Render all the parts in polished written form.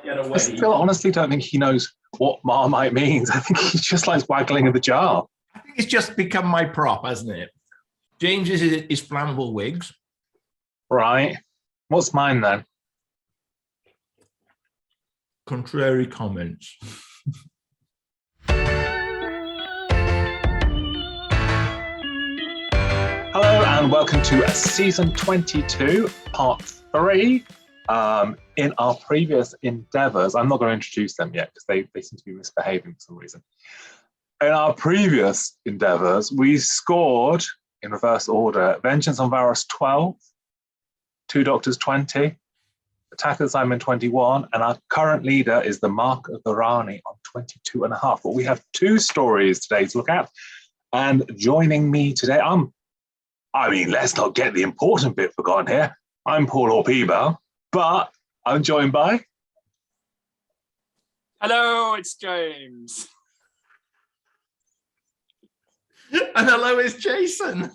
get away. I still honestly don't think he knows what Marmite means. I think he just likes waggling of the jar. I think it's just become my prop, hasn't it? James is flammable wigs. Right. What's mine then? Contrary comments. Hello and welcome to season 22, part 3. In our previous endeavours, I'm not going to introduce them yet because they seem to be misbehaving for some reason. In our previous endeavours, we scored, in reverse order, Vengeance on Davros 12, Two Doctors 20, Attack of the Cybermen 21, and our current leader is the Mark of the Rani on 22.5. But we have two stories today to look at, and joining me today, let's not get the important bit forgotten here. I'm Paul or P-Bal, but I'm joined by... Hello, it's James. And hello, it's Jason.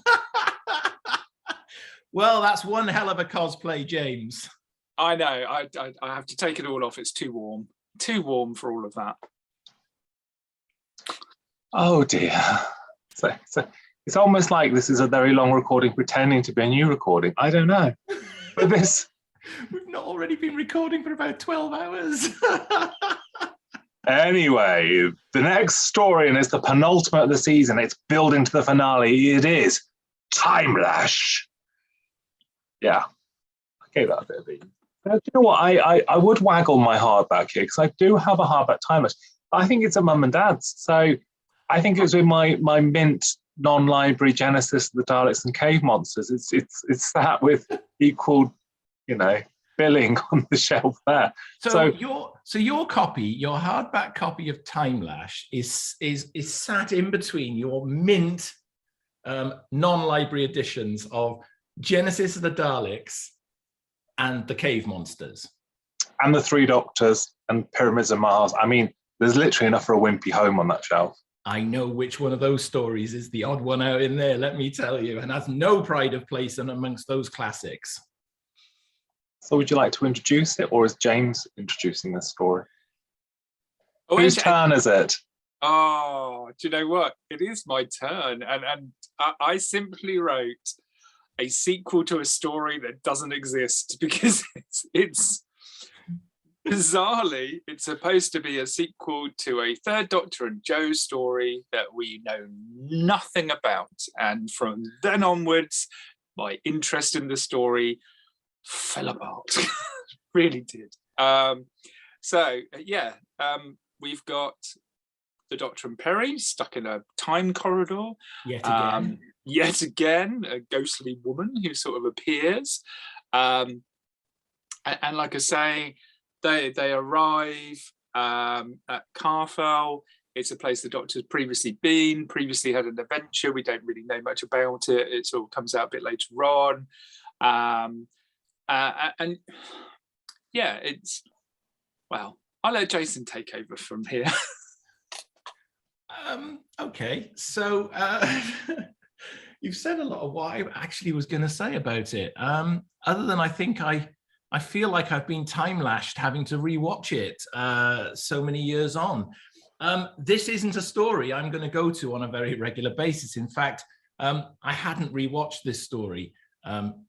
Well, that's one hell of a cosplay, James. I know, I have to take it all off. It's too warm. Too warm for all of that. Oh dear. So it's almost like this is a very long recording pretending to be a new recording. I don't know. But this... We've not already been recording for about 12 hours. Anyway, the next story, and it's the penultimate of the season, it's building to the finale. It is Timelash. Yeah, I gave that a bit of a... Do you know what? I would waggle my hardback here because I do have a hardback Timelash. I think it's a mum and dad's. So I think it was with my mint non-library Genesis, the Daleks and Cave Monsters. It's that with equal, billing on the shelf there. So your copy, your hardback copy of Timelash is sat in between your mint non-library editions of Genesis of the Daleks and the Cave Monsters. And the Three Doctors and Pyramids of Mars. I mean, there's literally enough for a wimpy home on that shelf. I know which one of those stories is the odd one out in there, let me tell you, and has no pride of place in amongst those classics. So would you like to introduce it, or is James introducing this story? Oh, whose turn is it? Oh, do you know what? It is my turn. And I simply wrote a sequel to a story that doesn't exist because it's bizarrely, it's supposed to be a sequel to a Third Doctor and Joe story that we know nothing about. And from then onwards, my interest in the story fell apart. Really did. We've got the Doctor and Peri stuck in a time corridor. Yet again, a ghostly woman who sort of appears. And like I say, they arrive at Carfell. It's a place the Doctor's previously had an adventure. We don't really know much about it. It sort of comes out a bit later on. I'll let Jason take over from here. Okay, so you've said a lot of what I actually was going to say about it. Other than I think I feel like I've been time-lashed having to rewatch it so many years on. This isn't a story I'm going to go to on a very regular basis. In fact, I hadn't rewatched this story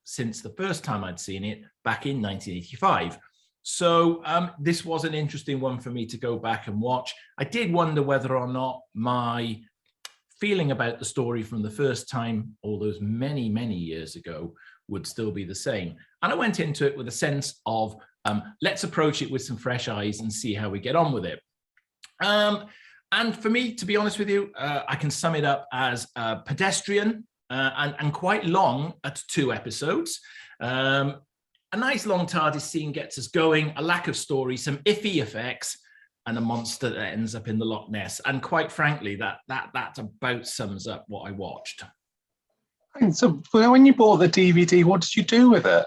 since the first time I'd seen it back in 1985. So this was an interesting one for me to go back and watch. I did wonder whether or not my feeling about the story from the first time, all those many, many years ago, would still be the same. And I went into it with a sense of, let's approach it with some fresh eyes and see how we get on with it. And for me, to be honest with you, I can sum it up as pedestrian and quite long at 2 episodes. A nice long TARDIS scene gets us going, a lack of story, some iffy effects, and a monster that ends up in the Loch Ness. And quite frankly, that about sums up what I watched. So when you bought the DVD, what did you do with it?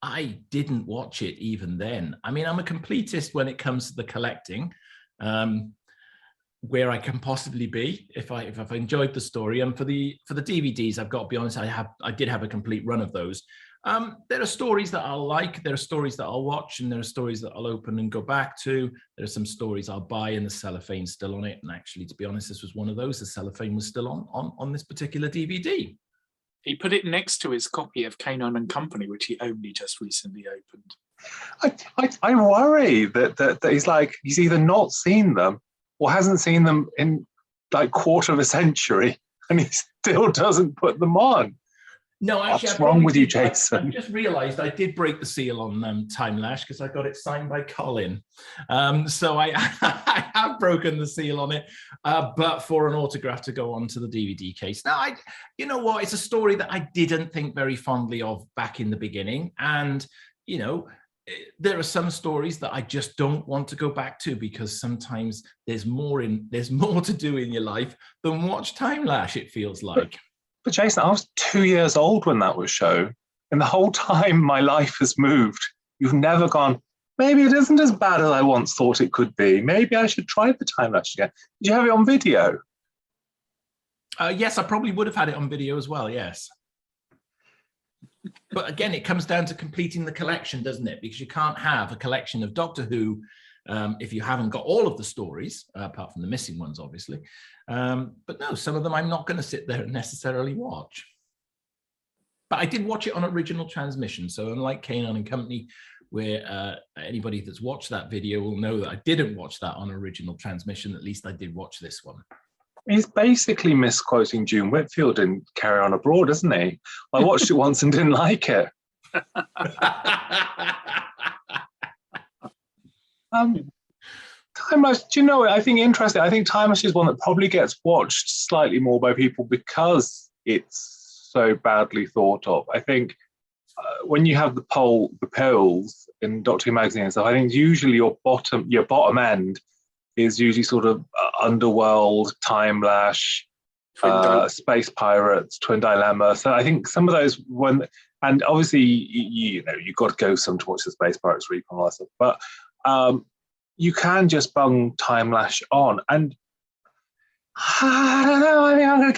I didn't watch it even then. I mean, I'm a completist when it comes to the collecting, where I can possibly be if I've enjoyed the story. And for the DVDs, I've got to be honest, I did have a complete run of those. There are stories that I'll like, there are stories that I'll watch, and there are stories that I'll open and go back to. There are some stories I'll buy and the cellophane's still on it. And actually, to be honest, this was one of those. The cellophane was still on this particular DVD. He put it next to his copy of Canine and Company, which he only just recently opened. I worry that he's either not seen them or hasn't seen them in like quarter of a century, and he still doesn't put them on. No, actually, what's wrong with you, Jason? I just realised I did break the seal on Timelash because I got it signed by Colin. So I have broken the seal on it, but for an autograph to go onto the DVD case. Now, you know what? It's a story that I didn't think very fondly of back in the beginning, and you know, there are some stories that I just don't want to go back to because sometimes there's more to do in your life than watch Timelash, it feels like. But Jason, I was 2 years old when that was shown, and the whole time my life has moved. You've never gone, maybe it isn't as bad as I once thought it could be. Maybe I should try the Timelash again. Did you have it on video? Yes, I probably would have had it on video as well, yes. But again, it comes down to completing the collection, doesn't it? Because you can't have a collection of Doctor Who if you haven't got all of the stories, apart from the missing ones, obviously. But no, some of them I'm not going to sit there and necessarily watch. But I did watch it on original transmission. So unlike Canine and Company, where anybody that's watched that video will know that I didn't watch that on original transmission, at least I did watch this one. He's basically misquoting June Whitfield in Carry On Abroad, isn't he? I watched it once and didn't like it. Timelash, do you know what I think interesting? I think Timelash is one that probably gets watched slightly more by people because it's so badly thought of. I think when you have the polls in Doctor Who magazine and stuff, I think usually your bottom end is usually sort of Underworld, Timelash, Space Pirates, Twin Dilemma. So I think some of those and obviously you know you've got to go some to watch the Space Pirates Recon and all that stuff, but you can just bung Timelash on, and I don't know. I mean, I'm going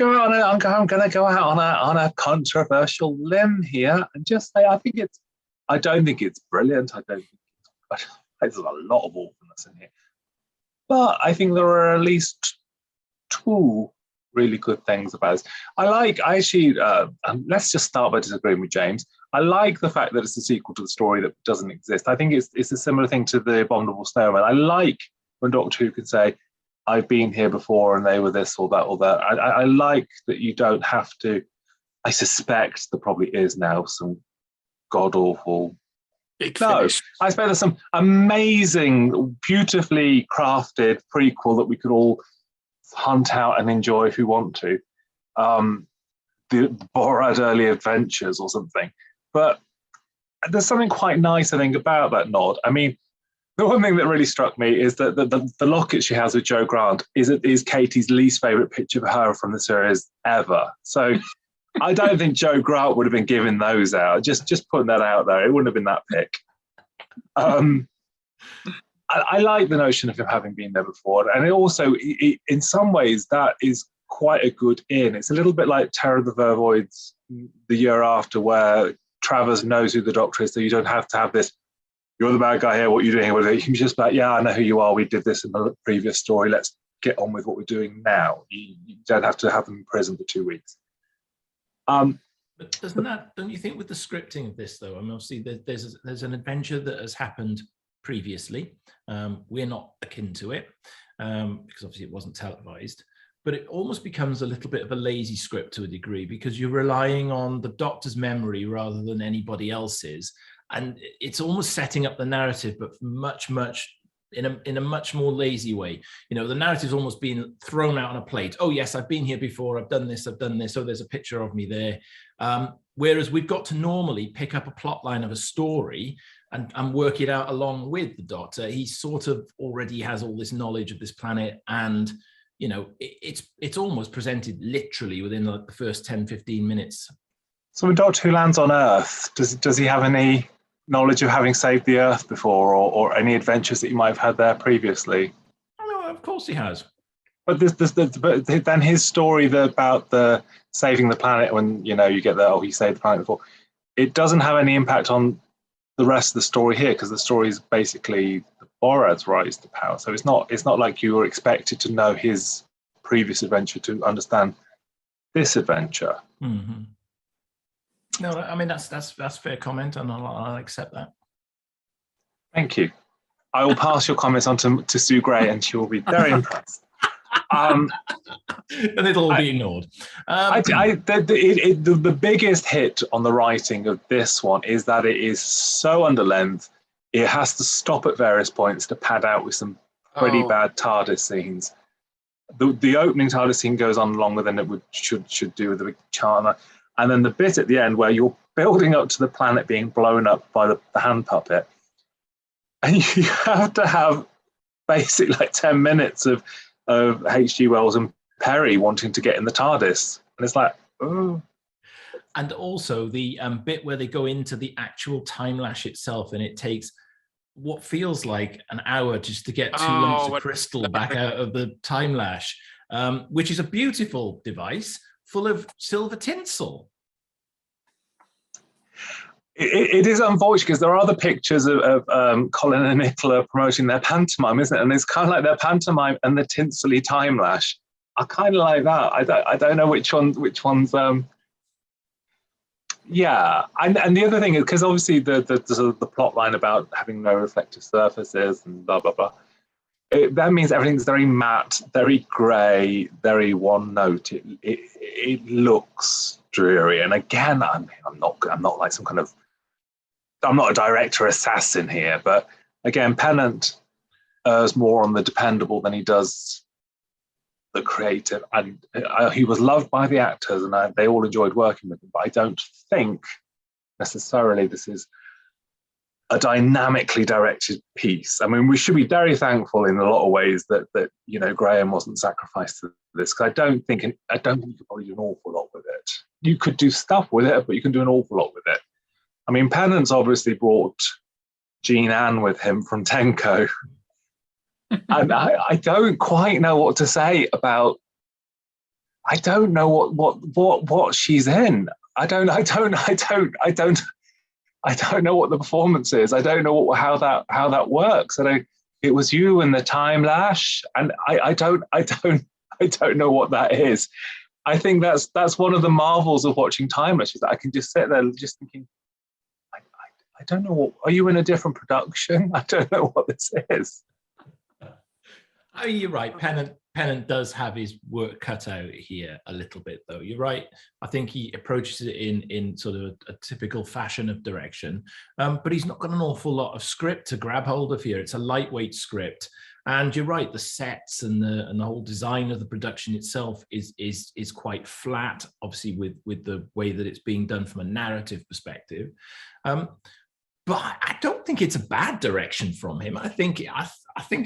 to go out on a controversial limb here and just say I don't think it's brilliant. there's a lot of awfulness in here. But I think there are at least two really good things about it. Let's just start by disagreeing with James. I like the fact that it's a sequel to the story that doesn't exist. I think it's a similar thing to the Abominable Snowman. I like when Doctor Who can say, I've been here before and they were this or that or that. I like that you don't have to. I suspect there probably is now some god-awful. No, I expect there's some amazing, beautifully crafted prequel that we could all hunt out and enjoy if we want to. The Borat Early Adventures or something. But there's something quite nice, I think, about that nod. I mean, the one thing that really struck me is that the locket she has with Joe Grant is Katie's least favourite picture of her from the series ever. So I don't think Joe Grant would have been giving those out. Just putting that out there. It wouldn't have been that pick. I like the notion of him having been there before. And it also, in some ways, that is quite a good in. It's a little bit like Terror of the Vervoids the year after, where Travers knows who the Doctor is, so you don't have to have this, you're the bad guy here, what are you doing with it? You can just be like, yeah, I know who you are. We did this in the previous story. Let's get on with what we're doing now. You don't have to have them in prison for 2 weeks. But don't you think with the scripting of this, though, I mean, obviously there's an adventure that has happened previously. We're not akin to it because obviously it wasn't televised, but it almost becomes a little bit of a lazy script to a degree because you're relying on the Doctor's memory rather than anybody else's. And it's almost setting up the narrative, but much in a much more lazy way. You know, the narrative's almost being thrown out on a plate. Oh yes, I've been here before. I've done this. Oh, there's a picture of me there. Whereas we've got to normally pick up a plot line of a story and work it out along with the Doctor. He sort of already has all this knowledge of this planet, and you know, it's almost presented literally within the first 10-15 minutes. So when Doctor Who lands on Earth, does he have any knowledge of having saved the Earth before, or any adventures that he might have had there previously? Oh, no, of course he has. But but then his story about the saving the planet, when you know you get he saved the planet before. it doesn't have any impact on the rest of the story here, because the story is basically Borad's rise to power. So it's not like you were expected to know his previous adventure to understand this adventure. Mm-hmm. No, I mean that's fair comment, and I'll accept that. Thank you. I will pass your comments on to Sue Gray, and she will be very impressed. And it'll all be ignored. The biggest hit on the writing of this one is that it is so under length. It has to stop at various points to pad out with some pretty bad TARDIS scenes. The opening TARDIS scene goes on longer than it should do with the big Chandler. And then the bit at the end where you're building up to the planet being blown up by the hand puppet. And you have to have basically like 10 minutes of H.G. Wells and Peri wanting to get in the TARDIS. And it's like, oh. And also the bit where they go into the actual Timelash itself, and it takes what feels like an hour just to get 2 lumps of crystal back out of the Timelash, which is a beautiful device full of silver tinsel. It is unfortunate because there are other pictures of Colin and Nicola promoting their pantomime, isn't it? And it's kind of like their pantomime and the tinsely Timelash. I kind of like that. I don't know which one's. Yeah, and the other thing is because obviously the plot line about having no reflective surfaces and blah blah blah. That means everything's very matte, very grey, very one note. It looks dreary. And again, I'm not like some kind of. I'm not a director assassin here, but again, Pennant errs more on the dependable than he does the creative. And he was loved by the actors, and they all enjoyed working with him. But I don't think necessarily this is a dynamically directed piece. I mean, we should be very thankful in a lot of ways that Graham wasn't sacrificed to this, because I don't think you could probably do an awful lot with it. You could do stuff with it, but you can do an awful lot with it. I mean, Pennant's obviously brought Jean Ann with him from Tenko. And I don't quite know what to say about. I don't know what she's in. I don't know what the performance is. I don't know how that works. It was you and the Timelash, and I don't know what that is. I think that's one of the marvels of watching Timelash, is that I can just sit there just thinking, I don't know are you in a different production? I don't know what this is. Oh, you're right. Pennant does have his work cut out here a little bit, though. You're right. I think he approaches it in sort of a typical fashion of direction, but he's not got an awful lot of script to grab hold of here. It's a lightweight script, and you're right. The sets and the whole design of the production itself is quite flat, obviously with the way that it's being done from a narrative perspective. But I don't think it's a bad direction from him. I think,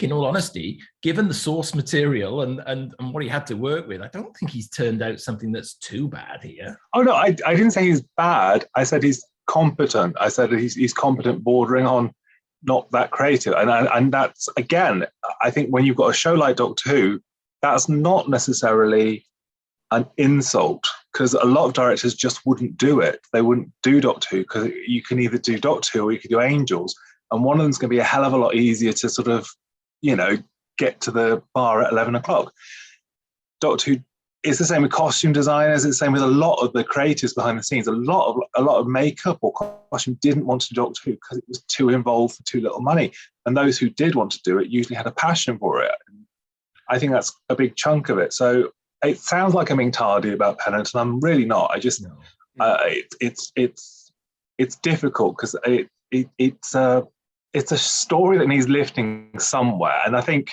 in all honesty, given the source material and what he had to work with, I don't think he's turned out something that's too bad here. Oh no, I didn't say he's bad. I said he's competent. I said he's competent, bordering on not that creative. And that's, again, I think when you've got a show like Doctor Who, that's not necessarily an insult, because a lot of directors just wouldn't do it. They wouldn't do Doctor Who because you can either do Doctor Who or you can do Angels, and one of them's going to be a hell of a lot easier to sort of, get to the bar at 11 o'clock. Doctor Who is the same with costume designers. It's the same with a lot of the creators behind the scenes. A lot of makeup or costume didn't want to do Doctor Who because it was too involved for too little money, and those who did want to do it usually had a passion for it. I think that's a big chunk of it. So it sounds like I'm being tardy about Pennant, and I'm really not. I just it's difficult because it's a story that needs lifting somewhere, and I think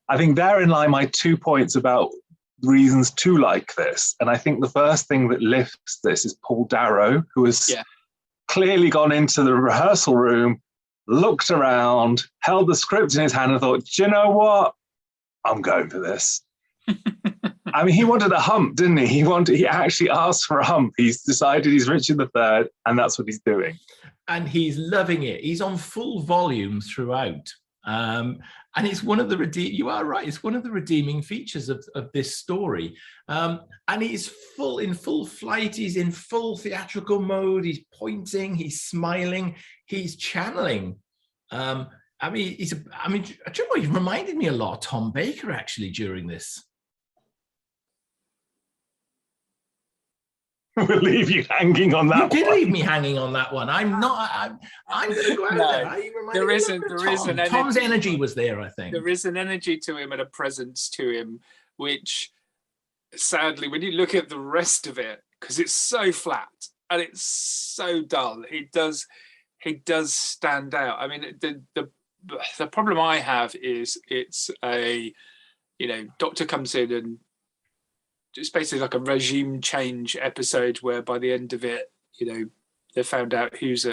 therein lie my 2 points about reasons to like this. And I think the first thing that lifts this is Paul Darrow, who has clearly gone into the rehearsal room, looked around, held the script in his hand, and thought, "Do you know what? I'm going for this." I mean, he wanted a hump, didn't he? He actually asked for a hump. He's decided he's Richard III, and that's what he's doing. And he's loving it. He's on full volume throughout. And it's one of the you are right, it's one of the redeeming features of this story. And he's in full flight, he's in full theatrical mode, he's pointing, he's smiling, he's channeling. I mean, do you know, he reminded me a lot of Tom Baker actually during this. We'll leave you hanging on that. You did leave me hanging on that one. I'm going to go out there. Tom's energy was there, I think. There is an energy to him and a presence to him, which sadly, when you look at the rest of it, because it's so flat and it's so dull, he does stand out. I mean, the problem I have is it's a, Doctor comes in and it's basically like a regime change episode where by the end of it, they found out who's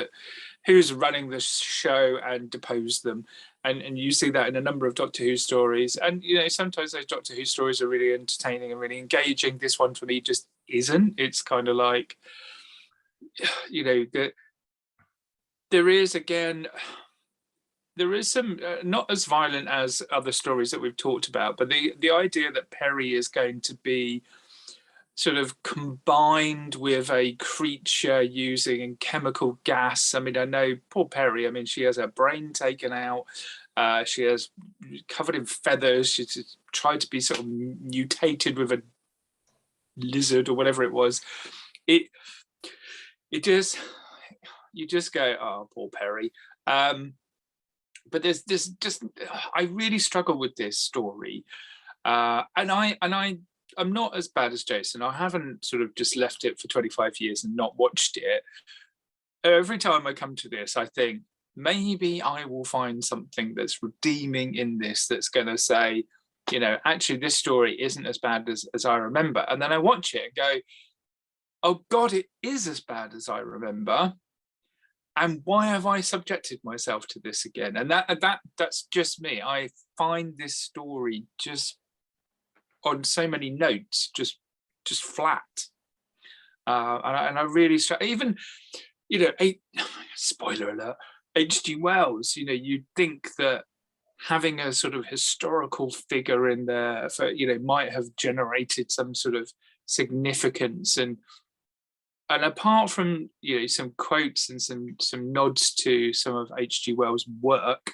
running the show and deposed them. And you see that in a number of Doctor Who stories. And, sometimes those Doctor Who stories are really entertaining and really engaging. This one for me just isn't. It's kind of like, there is some, not as violent as other stories that we've talked about, but the idea that Peri is going to be sort of combined with a creature using chemical gas. I mean, I know poor Peri, she has her brain taken out. She has covered in feathers. She's tried to be sort of mutated with a lizard or whatever it was. You just go, oh, poor Peri. But there's just, I really struggle with this story. I'm not as bad as Jason. I haven't sort of just left it for 25 years and not watched it. Every time I come to this, I think maybe I will find something that's redeeming in this, that's going to say, actually this story isn't as bad as I remember. And then I watch it and go, oh God, it is as bad as I remember. And why have I subjected myself to this again? And that's just me. I find this story just on so many notes, just flat. And I really even, spoiler alert, H.G. Wells, you'd think that having a sort of historical figure in there for, might have generated some sort of significance. And apart from, some quotes and some nods to some of H.G. Wells' work,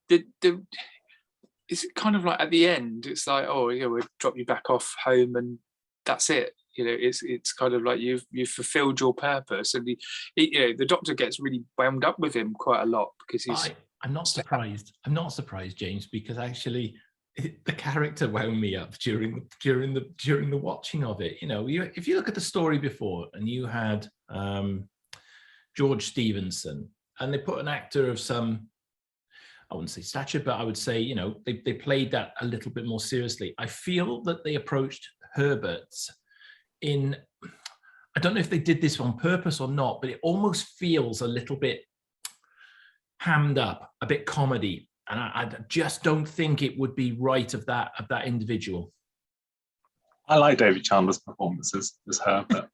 it's kind of like at the end, it's like, oh, we'll drop you back off home and that's it. It's kind of like you've fulfilled your purpose. And the Doctor gets really wound up with him quite a lot because he's. I'm not surprised. I'm not surprised, James, because actually the character wound me up during the watching of it. If you look at the story before, and you had George Stevenson, and they put an actor of some, I wouldn't say stature, but I would say, they played that a little bit more seriously. I feel that they approached Herbert I don't know if they did this on purpose or not, but it almost feels a little bit hammed up, a bit comedy. And I just don't think it would be right of that individual. I like David Chandler's performance as Herbert.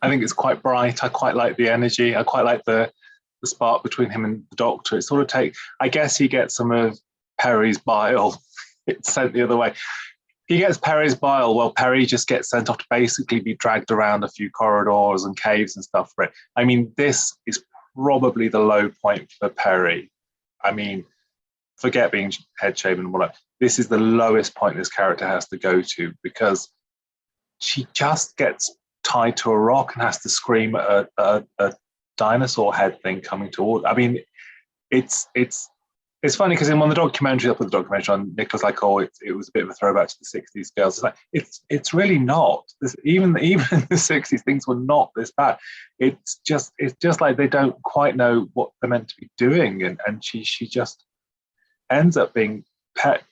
I think it's quite bright. I quite like the energy. I quite like the spark between him and the Doctor. It sort of I guess he gets some of Peri's bile. It's sent the other way. He gets Peri's bile, well, Peri just gets sent off to basically be dragged around a few corridors and caves and stuff for it. I mean, this is probably the low point for Peri. I mean, forget being head shaven and whatnot. This is the lowest point this character has to go to, because she just gets tied to a rock and has to scream at a dinosaur head thing coming toward. I mean, it's funny because in one of the documentaries, I put the documentary on, Nick was like, oh, it was a bit of a throwback to the 60s girls. It's like, it's really not. Even in the 60s, things were not this bad. It's just like they don't quite know what they're meant to be doing. And she just ends up being,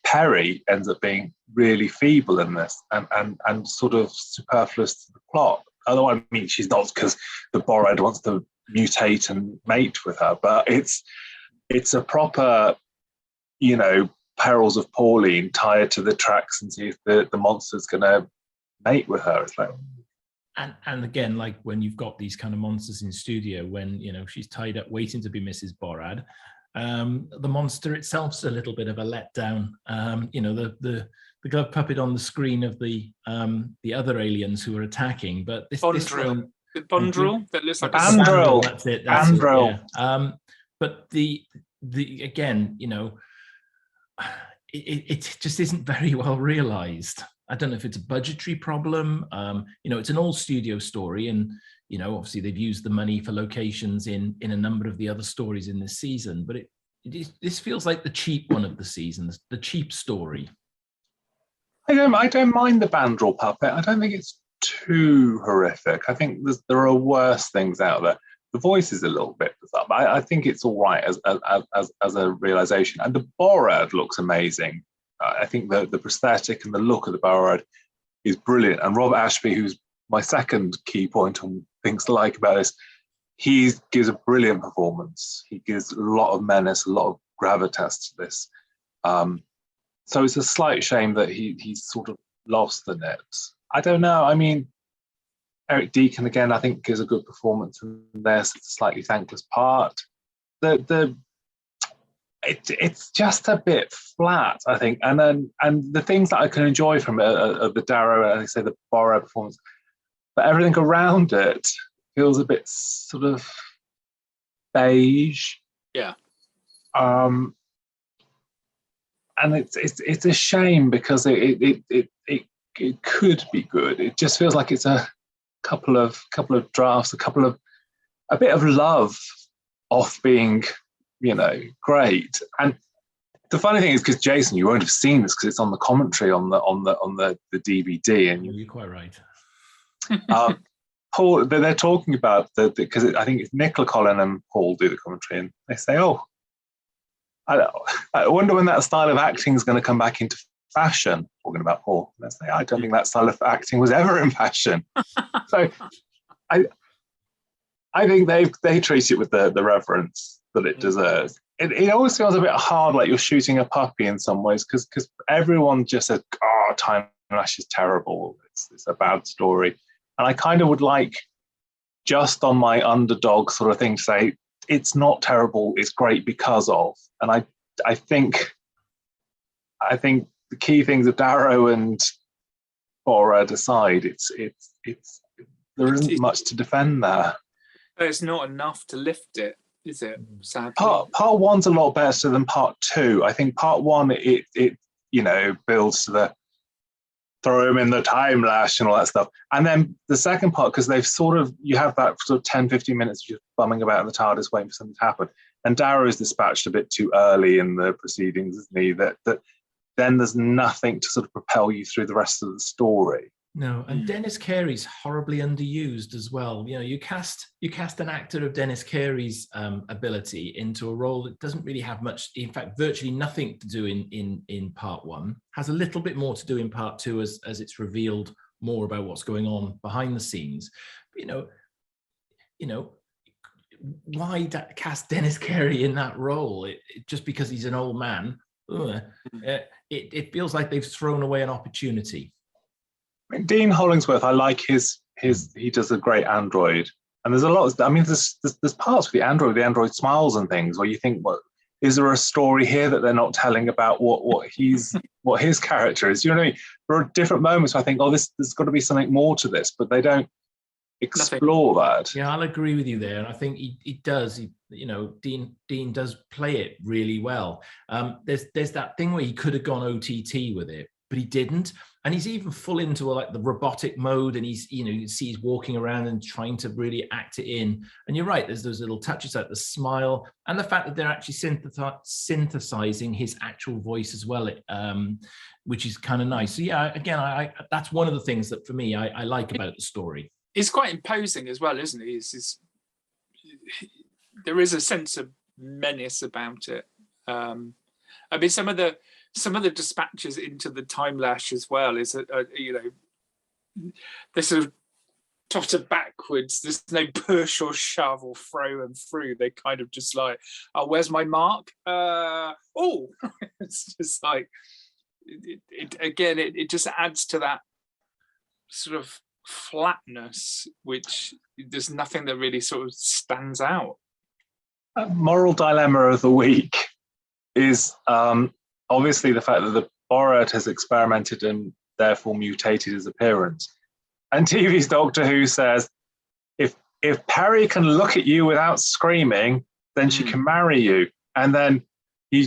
Peri ends up being really feeble in this and sort of superfluous to the plot. Although, I mean, she's not, because the Borad wants to mutate and mate with her, but it's a proper, Perils of Pauline, tie her to the tracks and see if the monster's going to mate with her. It's like, and again, like when you've got these kind of monsters in studio, when she's tied up waiting to be Mrs. Borad, The monster itself's a little bit of a letdown. You know, the glove puppet on the screen of the other aliens who are attacking, but this one, the Bondrel that looks like Bandrel. That's it. Bandrel. Yeah. But the again, you know, it just isn't very well realized. I don't know if it's a budgetary problem. You know, it's an all studio story, and you know, obviously they've used the money for locations in a number of the other stories in this season. But this feels like the cheap one of the seasons, the cheap story. I don't mind the Bandrel puppet. I don't think it's too horrific. I think there are worse things out there. The voice is a little bit bizarre, but I think it's all right as a realization. And the Borad looks amazing. I think the prosthetic and the look of the Borad is brilliant. And Rob Ashby, who's my second key point on things to like about this, he gives a brilliant performance. He gives a lot of menace, a lot of gravitas to this. So it's a slight shame that he's sort of lost the net. I don't know. I mean, Eric Deacon again, I think gives a good performance in this. It's a slightly thankless part. It's just a bit flat, I think. And the things that I can enjoy from it are the Darrow and I say the Borrow performance, but everything around it feels a bit sort of beige. Yeah. And it's a shame because it could be good. It just feels like it's a couple of drafts, a bit of love off being, you know, great. And the funny thing is, because Jason, you won't have seen this because it's on the commentary on the DVD, and you're quite right. Paul, they're talking about because I think it's Nicola, Colin, and Paul do the commentary, and they say, "Oh, I wonder when that style of acting is going to come back into fashion." Talking about Paul, and they say, "I don't think that style of acting was ever in fashion." So, I think they treat it with the reverence that it deserves. It always feels a bit hard, like you're shooting a puppy in some ways, because everyone just said, "Oh, Timelash is terrible. It's a bad story," and I kind of would like, just on my underdog sort of thing, to say it's not terrible. It's great because of. And I think the key things of Darrow and Borad aside, there isn't much to defend there. There's not enough to lift it, is it? Sadly. Part one's a lot better than part two. I think part one it you know, builds to the throw him in the time lash and all that stuff. And then the second part, because you have that sort of 10-15 minutes just bumming about in the TARDIS waiting for something to happen. And Darrow is dispatched a bit too early in the proceedings, isn't he? That then there's nothing to sort of propel you through the rest of the story. No, and Dennis Carey's horribly underused as well. You know, you cast an actor of Dennis Carey's ability into a role that doesn't really have much, in fact, virtually nothing to do in part one. Has a little bit more to do in part two as it's revealed more about what's going on behind the scenes. But, you know, why cast Dennis Carey in that role? Just because he's an old man, it feels like they've thrown away an opportunity. Dean Hollingsworth, I like he does a great android, and there's a lot. There's parts with the android smiles and things where you think, well, is there a story here that they're not telling about what his character is? You know what I mean? There are different moments where I think, oh, there's got to be something more to this, but they don't explore that. Yeah, I'll agree with you there, and I think he does. Dean does play it really well. There's that thing where he could have gone OTT with it, but he didn't. And he's even full into like the robotic mode, and he's, you see he's walking around and trying to really act it in. And you're right, there's those little touches like the smile and the fact that they're actually synthesizing his actual voice as well, which is kind of nice. So yeah, again, I that's one of the things that for me I like about the story. He's quite imposing as well, isn't he? There is a sense of menace about it. I mean, some of the dispatches into the Timelash as well is they're sort of totter backwards. There's no push or shove or throw them through. They kind of just like, oh, where's my mark? It's just like it just adds to that sort of flatness, which there's nothing that really sort of stands out. Moral dilemma of the week is obviously the fact that the Borat has experimented and therefore mutated his appearance. And TV's Doctor Who says, if Peri can look at you without screaming, then she can marry you. And then she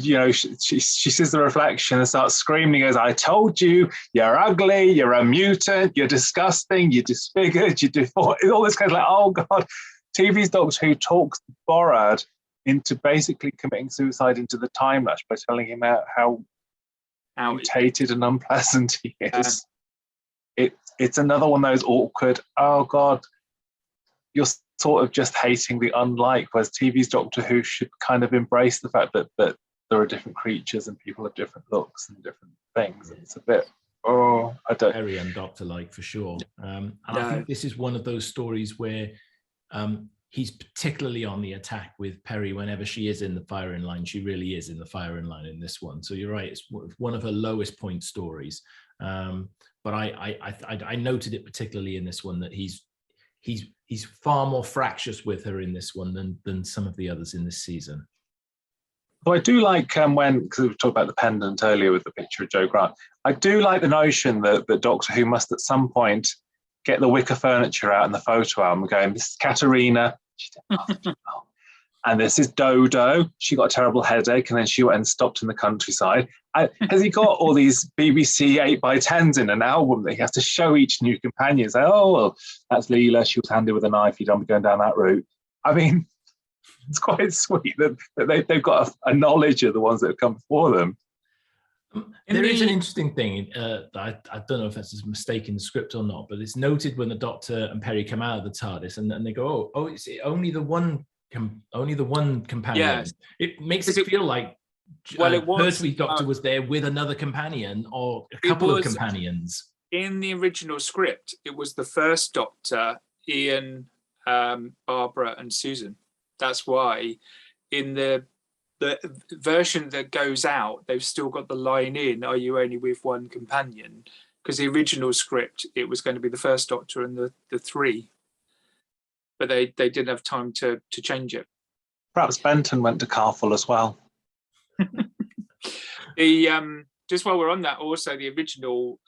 sees the reflection and starts screaming. Goes, "I told you, you're ugly, you're a mutant, you're disgusting, you're disfigured, you're deformed." All this kind of like, oh God. TV's Doctor Who talks Borat into basically committing suicide into the Timelash by telling him how mutated and unpleasant he is. It's another one of those awkward, oh God, you're sort of just hating the unlike, whereas TV's Doctor Who should kind of embrace the fact that there are different creatures and people have different looks and different things. It's a bit, I don't... Very un-Doctor-like for sure. And I think this is one of those stories where he's particularly on the attack with Peri whenever she is in the firing line. She really is in the firing line in this one. So you're right, it's one of her lowest point stories. But I noted it particularly in this one that he's far more fractious with her in this one than some of the others in this season. Well, I do like because we talked about the pendant earlier with the picture of Joe Grant. I do like the notion that Doctor Who must at some point get the wicker furniture out in the photo album going, this is Katerina, and this is Dodo, she got a terrible headache and then she went and stopped in the countryside. Has he got all these BBC 8x10s in an album that he has to show each new companion? Say, oh, well, that's Leela, she was handed with a knife, you don't be going down that route. I mean, it's quite sweet that they've got a knowledge of the ones that have come before them. There is an interesting thing. I don't know if that's a mistake in the script or not, but it's noted when the Doctor and Peri come out of the TARDIS, and they go, "Oh, it's only the one companion." Yes. It makes it feel like Pertwee's Doctor was there with another companion or a couple of companions. In the original script, it was the first Doctor, Ian, Barbara, and Susan. That's why in the version that goes out, they've still got the line in, "Are you only with one companion?" Because the original script, it was going to be the first Doctor and the three. But they didn't have time to change it. Perhaps Benton went to Carfull as well. Just while we're on that, also the original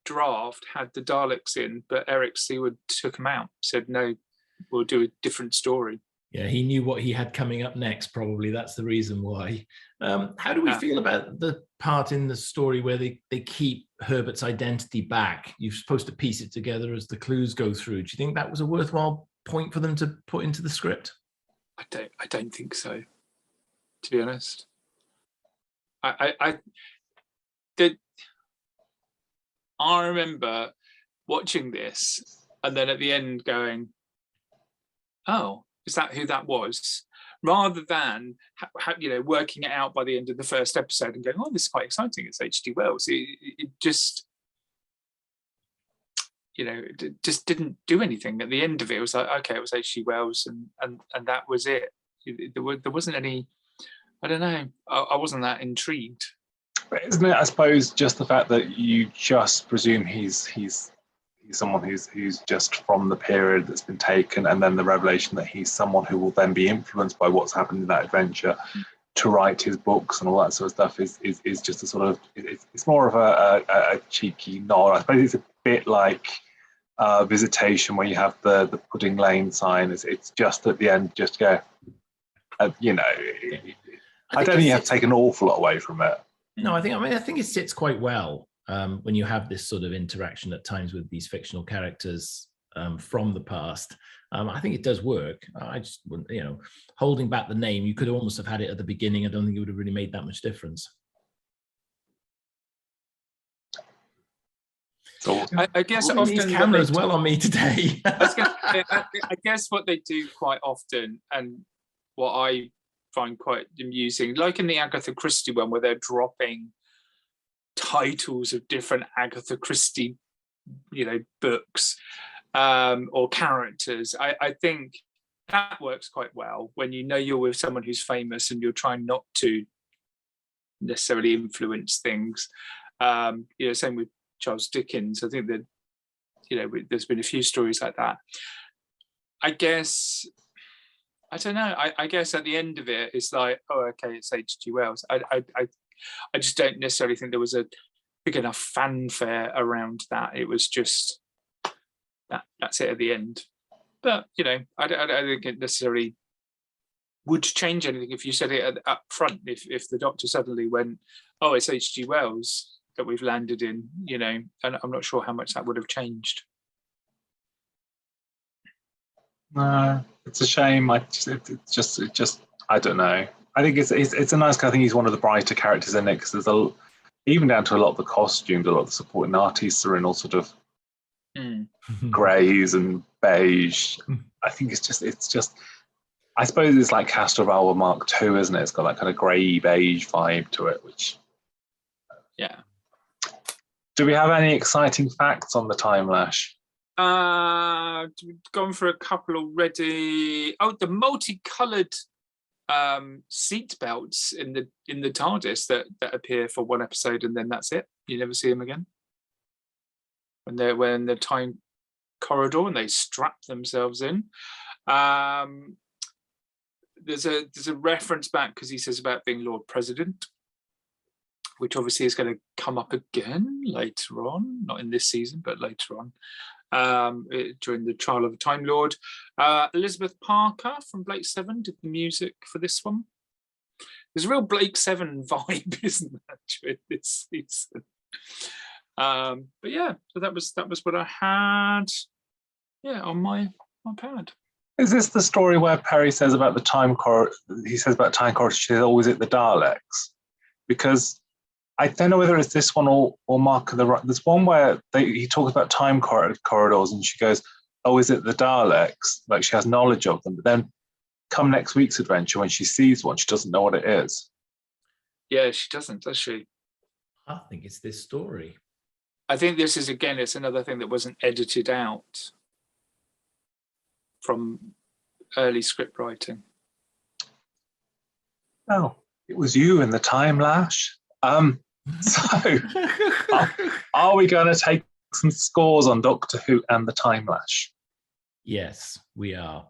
draft had the Daleks in, but Eric Seward took them out, said, no, we'll do a different story. Yeah, he knew what he had coming up next, probably. That's the reason why. How do we feel about the part in the story where they keep Herbert's identity back? You're supposed to piece it together as the clues go through. Do you think that was a worthwhile point for them to put into the script? I don't think so, to be honest. I remember watching this and then at the end going, oh, is that who that was? Rather than working it out by the end of the first episode and going, oh, this is quite exciting. It's H.G. Wells. It just, it just didn't do anything. At the end of it, it was like, okay, it was H.G. Wells, and that was it. There wasn't any. I don't know. I wasn't that intrigued. But isn't it, I suppose, just the fact that you just presume he's someone who's just from the period that's been taken, and then the revelation that he's someone who will then be influenced by what's happened in that adventure to write his books and all that sort of stuff is just a sort of, it's more of a cheeky nod. I suppose it's a bit like Visitation, where you have the Pudding Lane sign. It's just at the end, just go, I don't think you have to take an awful lot away from it. No, I think it sits quite well when you have this sort of interaction at times with these fictional characters from the past. I think it does work. I just wouldn't, holding back the name, you could almost have had it at the beginning. I don't think it would have really made that much difference. So I guess often these cameras well on me today. I guess what they do quite often, and what I find quite amusing, like in the Agatha Christie one, where they're dropping titles of different Agatha Christie, books or characters. I think that works quite well when you're with someone who's famous and you're trying not to necessarily influence things. Same with Charles Dickens. I think that there's been a few stories like that. I guess I don't know. I guess at the end of it, it's like, oh, okay, it's H.G. Wells. I just don't necessarily think there was a big enough fanfare around that. It was just that's it at the end. But I don't think it necessarily would change anything if you said it up front. If the Doctor suddenly went, oh, it's H.G. Wells that we've landed in, and I'm not sure how much that would have changed. No, it's a shame. It just I don't know. I think it's a nice. I think he's one of the brighter characters in it because there's even down to a lot of the costumes, a lot of the supporting artists are in all sort of greys and beige. I think it's just. I suppose it's like Castrovalva Mark II, isn't it? It's got that kind of grey beige vibe to it, which. Yeah. Do we have any exciting facts on the Timelash? Gone for a couple already. Oh, the multicolored seat belts in the TARDIS that appear for one episode and then that's it. You never see them again. When they're in the time corridor and they strap themselves in. There's a reference back because he says about being Lord President, which obviously is going to come up again later on, not in this season, but later on. During the trial of the Time Lord. Elizabeth Parker from Blake 7 did the music for this one. There's a real Blake 7 vibe, isn't there, during this season? But yeah, so that was what I had. Yeah, on my pad. Is this the story where Peri says about the time corridor? He says about time corridor. She says, "Oh, is it the Daleks?" Because I don't know whether it's this one or Mark of the Right. There's one where he talks about time corridors and she goes, oh, is it the Daleks? Like she has knowledge of them. But then come next week's adventure, when she sees one, she doesn't know what it is. Yeah, she doesn't, does she? I think it's this story. I think this is, again, it's another thing that wasn't edited out from early script writing. Oh, it was you in the Timelash. So, are we going to take some scores on Doctor Who and the Timelash? Yes, we are.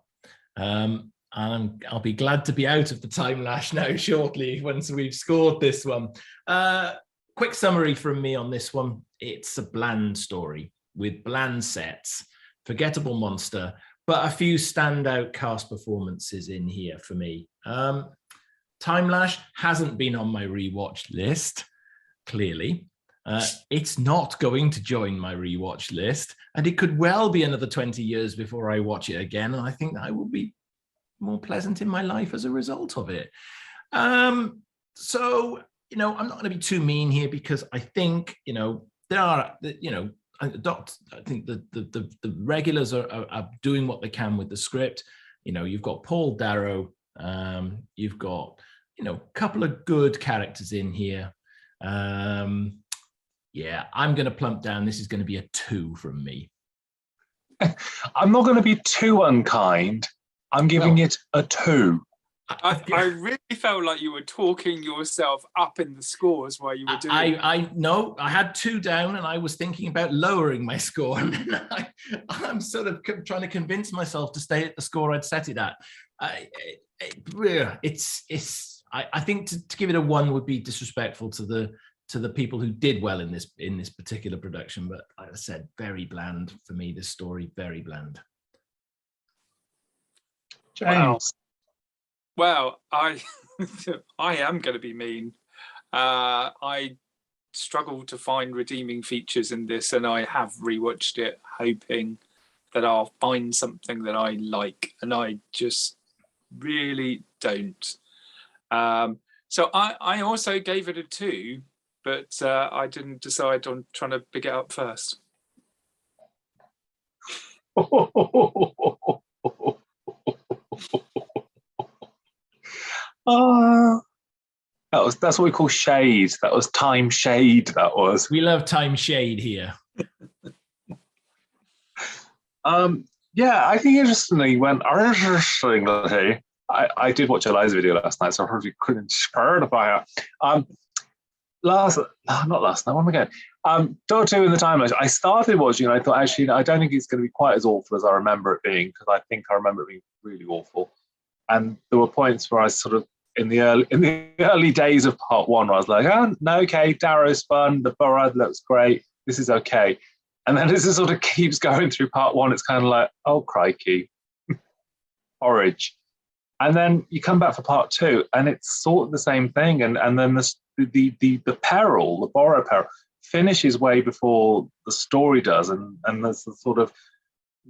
And I'll be glad to be out of the Timelash now shortly once we've scored this one. Quick summary from me on this one. It's a bland story with bland sets, forgettable monster, but a few standout cast performances in here for me. Timelash hasn't been on my rewatch list, clearly. It's not going to join my rewatch list, and it could well be another 20 years before I watch it again, and I think I will be more pleasant in my life as a result of it. So, I'm not going to be too mean here because I think, there are, I think the regulars are doing what they can with the script. You've got Paul Darrow, you've got, a couple of good characters in here. Yeah, I'm going to plump down. This is going to be a 2 from me. I'm not going to be too unkind. I'm giving it a 2. I really felt like you were talking yourself up in the scores while you were doing it. I had 2 down and I was thinking about lowering my score. And I'm sort of trying to convince myself to stay at the score I'd set it at. I think to give it a 1 would be disrespectful to the people who did well in this particular production. But like I said, very bland for me, this story, very bland. James. Well, I am going to be mean. I struggle to find redeeming features in this, and I have rewatched it hoping that I'll find something that I like, and I just really don't. So I also gave it a 2, but I didn't decide on trying to pick it up first. That's what we call shade. That was time shade. That was. We love time shade here. Yeah, I think interestingly, I did watch Eliza's video last night, so I probably couldn't spare the fire. Not last night. When am I going? Doctor Who in the Timelash. I started watching and I thought, actually, I don't think it's going to be quite as awful as I remember it being, because I think I remember it being really awful. And there were points where I sort of, in the early days of part one, where I was like, oh, no, okay, Darrow's fun, the borough looks great, this is okay. And then as it sort of keeps going through part one, it's kind of like, oh, crikey, porridge. And then you come back for part two, and it's sort of the same thing. And then the peril, the borough peril, finishes way before the story does. And there's the sort of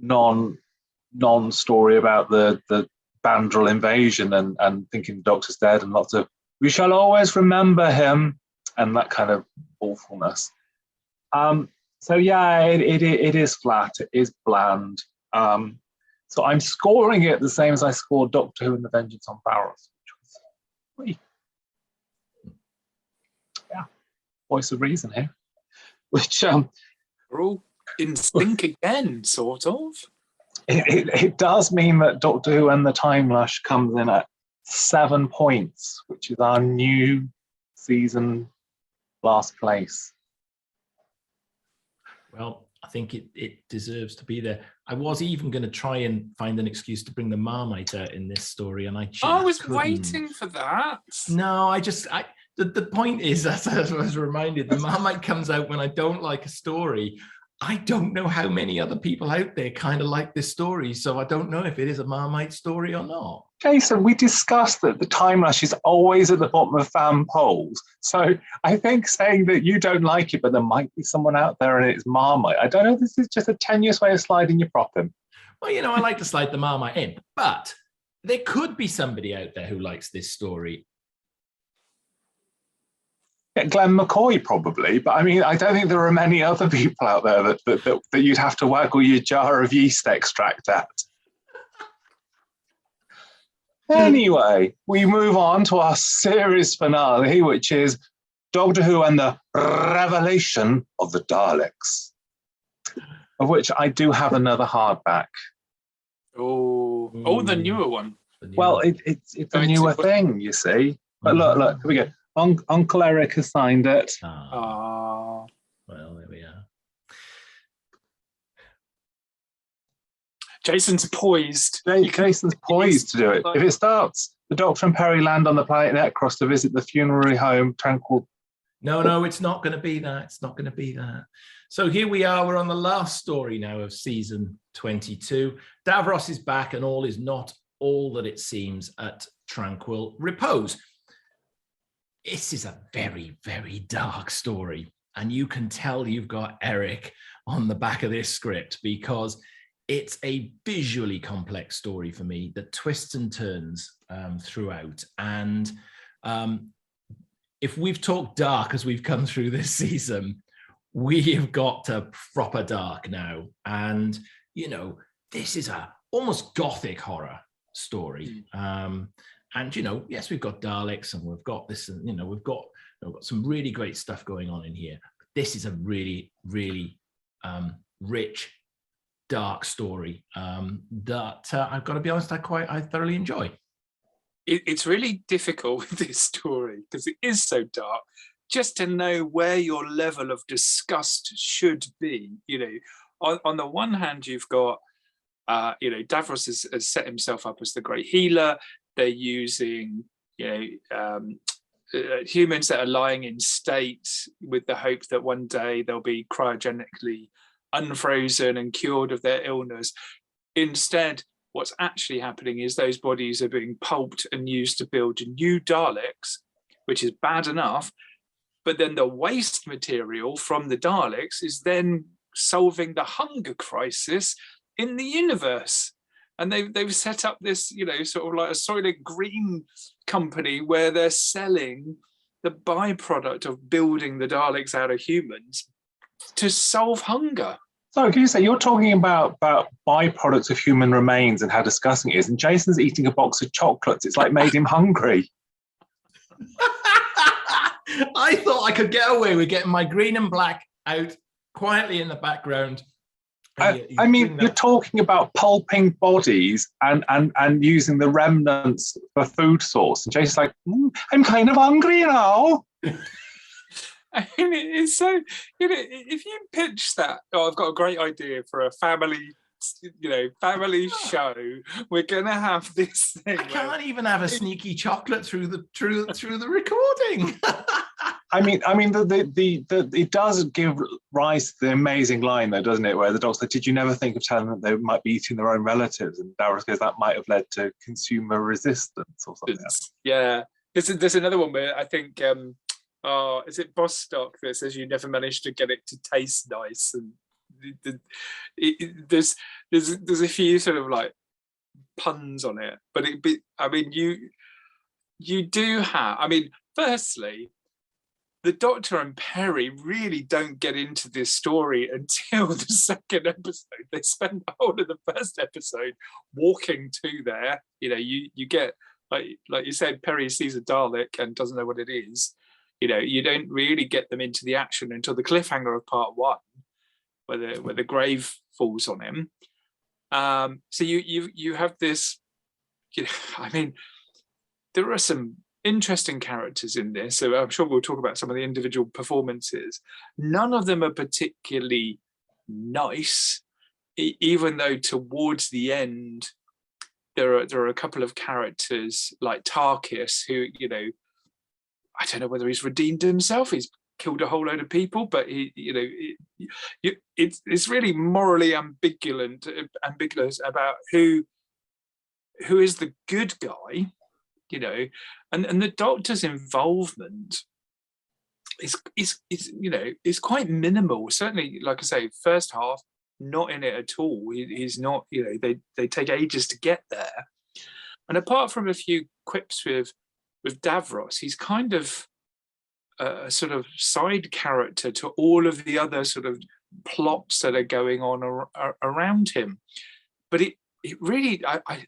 non-story about the Bandrel invasion and thinking the Doctor's dead, and lots of "we shall always remember him" and that kind of awfulness. So yeah, it is flat, it is bland. So I'm scoring it the same as I scored Doctor Who and the Vengeance on Davros, which was voice of reason here. Which we're all in sync again, sort of. It does mean that Doctor Who and the Timelash comes in at 7 points, which is our new season last place. Well, I think it deserves to be there. I was even going to try and find an excuse to bring the Marmite out in this story, and I was couldn't. waiting for that. No, the point is, as I was reminded, the Marmite comes out when I don't like a story. I don't know how many other people out there kind of like this story, so I don't know if it is a Marmite story or not. Jason, we discussed that the Timelash is always at the bottom of fan polls. So I think saying that you don't like it, but there might be someone out there and it's Marmite, I don't know, this is just a tenuous way of sliding your prop in. Well, I like to slide the Marmite in, but there could be somebody out there who likes this story. Yeah, Glenn McCoy probably, but I mean, I don't think there are many other people out there that you'd have to waggle your jar of yeast extract at. Anyway, we move on to our series finale, which is Doctor Who and the Revelation of the Daleks, of which I do have another hardback. Oh, the newer one. Well, it's a newer thing, you see. But look, here we go. Uncle Eric has signed it. Well, there we are. Jason's poised. Jason's poised to do it. If it starts, the Doctor and Peri land on the planet Necros to visit the funerary home, Tranquil. No, it's not going to be that. It's not going to be that. So here we are. We're on the last story now of season 22. Davros is back, and all is not all that it seems at Tranquil Repose. This is a very, very dark story, and you can tell you've got Eric on the back of this script because it's a visually complex story for me that twists and turns throughout. And if we've talked dark as we've come through this season, we have got to proper dark now. And, this is a almost gothic horror story. And, yes, we've got Daleks and we've got this, and, we've got some really great stuff going on in here. But this is a really, really rich, dark story that I've got to be honest, I thoroughly enjoy. It's really difficult with this story because it is so dark, just to know where your level of disgust should be. On the one hand, you've got, Davros has set himself up as the great healer. They're using, humans that are lying in state with the hope that one day they'll be cryogenically unfrozen and cured of their illness. Instead, what's actually happening is those bodies are being pulped and used to build new Daleks, which is bad enough. But then the waste material from the Daleks is then solving the hunger crisis in the universe. And they've set up this, sort of like a Soylent Green company where they're selling the byproduct of building the Daleks out of humans to solve hunger. So can you say you're talking about byproducts of human remains and how disgusting it is, and Jason's eating a box of chocolates. It's like made him hungry. I thought I could get away with getting my green and black out quietly in the background. You're talking about pulping bodies and using the remnants for food source. And Jason's like, I'm kind of hungry now. I mean, it's so, if you pitch that, I've got a great idea for a family family show, we're gonna have this thing. I can't even have a sneaky chocolate through the recording. I mean, it does give rise to the amazing line, though, doesn't it? Where the dog said, "Did you never think of telling them they might be eating their own relatives?" And Davros goes, "That might have led to consumer resistance or something." Yeah, there's another one where I think, is it Bostock that says you never managed to get it to taste nice, and there's a few sort of like puns on it, but you do have. I mean, firstly, the Doctor and Peri really don't get into this story until the second episode. They spend the whole of the first episode walking to there. You get, like you said, Peri sees a Dalek and doesn't know what it is. You don't really get them into the action until the cliffhanger of part 1, where the grave falls on him. So you have this. I mean, there are some interesting characters in this, so I'm sure we'll talk about some of the individual performances. None of them are particularly nice, even though towards the end there are a couple of characters like Tarkis who, I don't know whether he's redeemed himself. He's killed a whole load of people, but it's really morally ambiguous about who is the good guy. And the Doctor's involvement is quite minimal. Certainly, like I say, first half, not in it at all. He's not. They take ages to get there. And apart from a few quips with Davros, he's kind of a sort of side character to all of the other sort of plots that are going on around him. But it really, I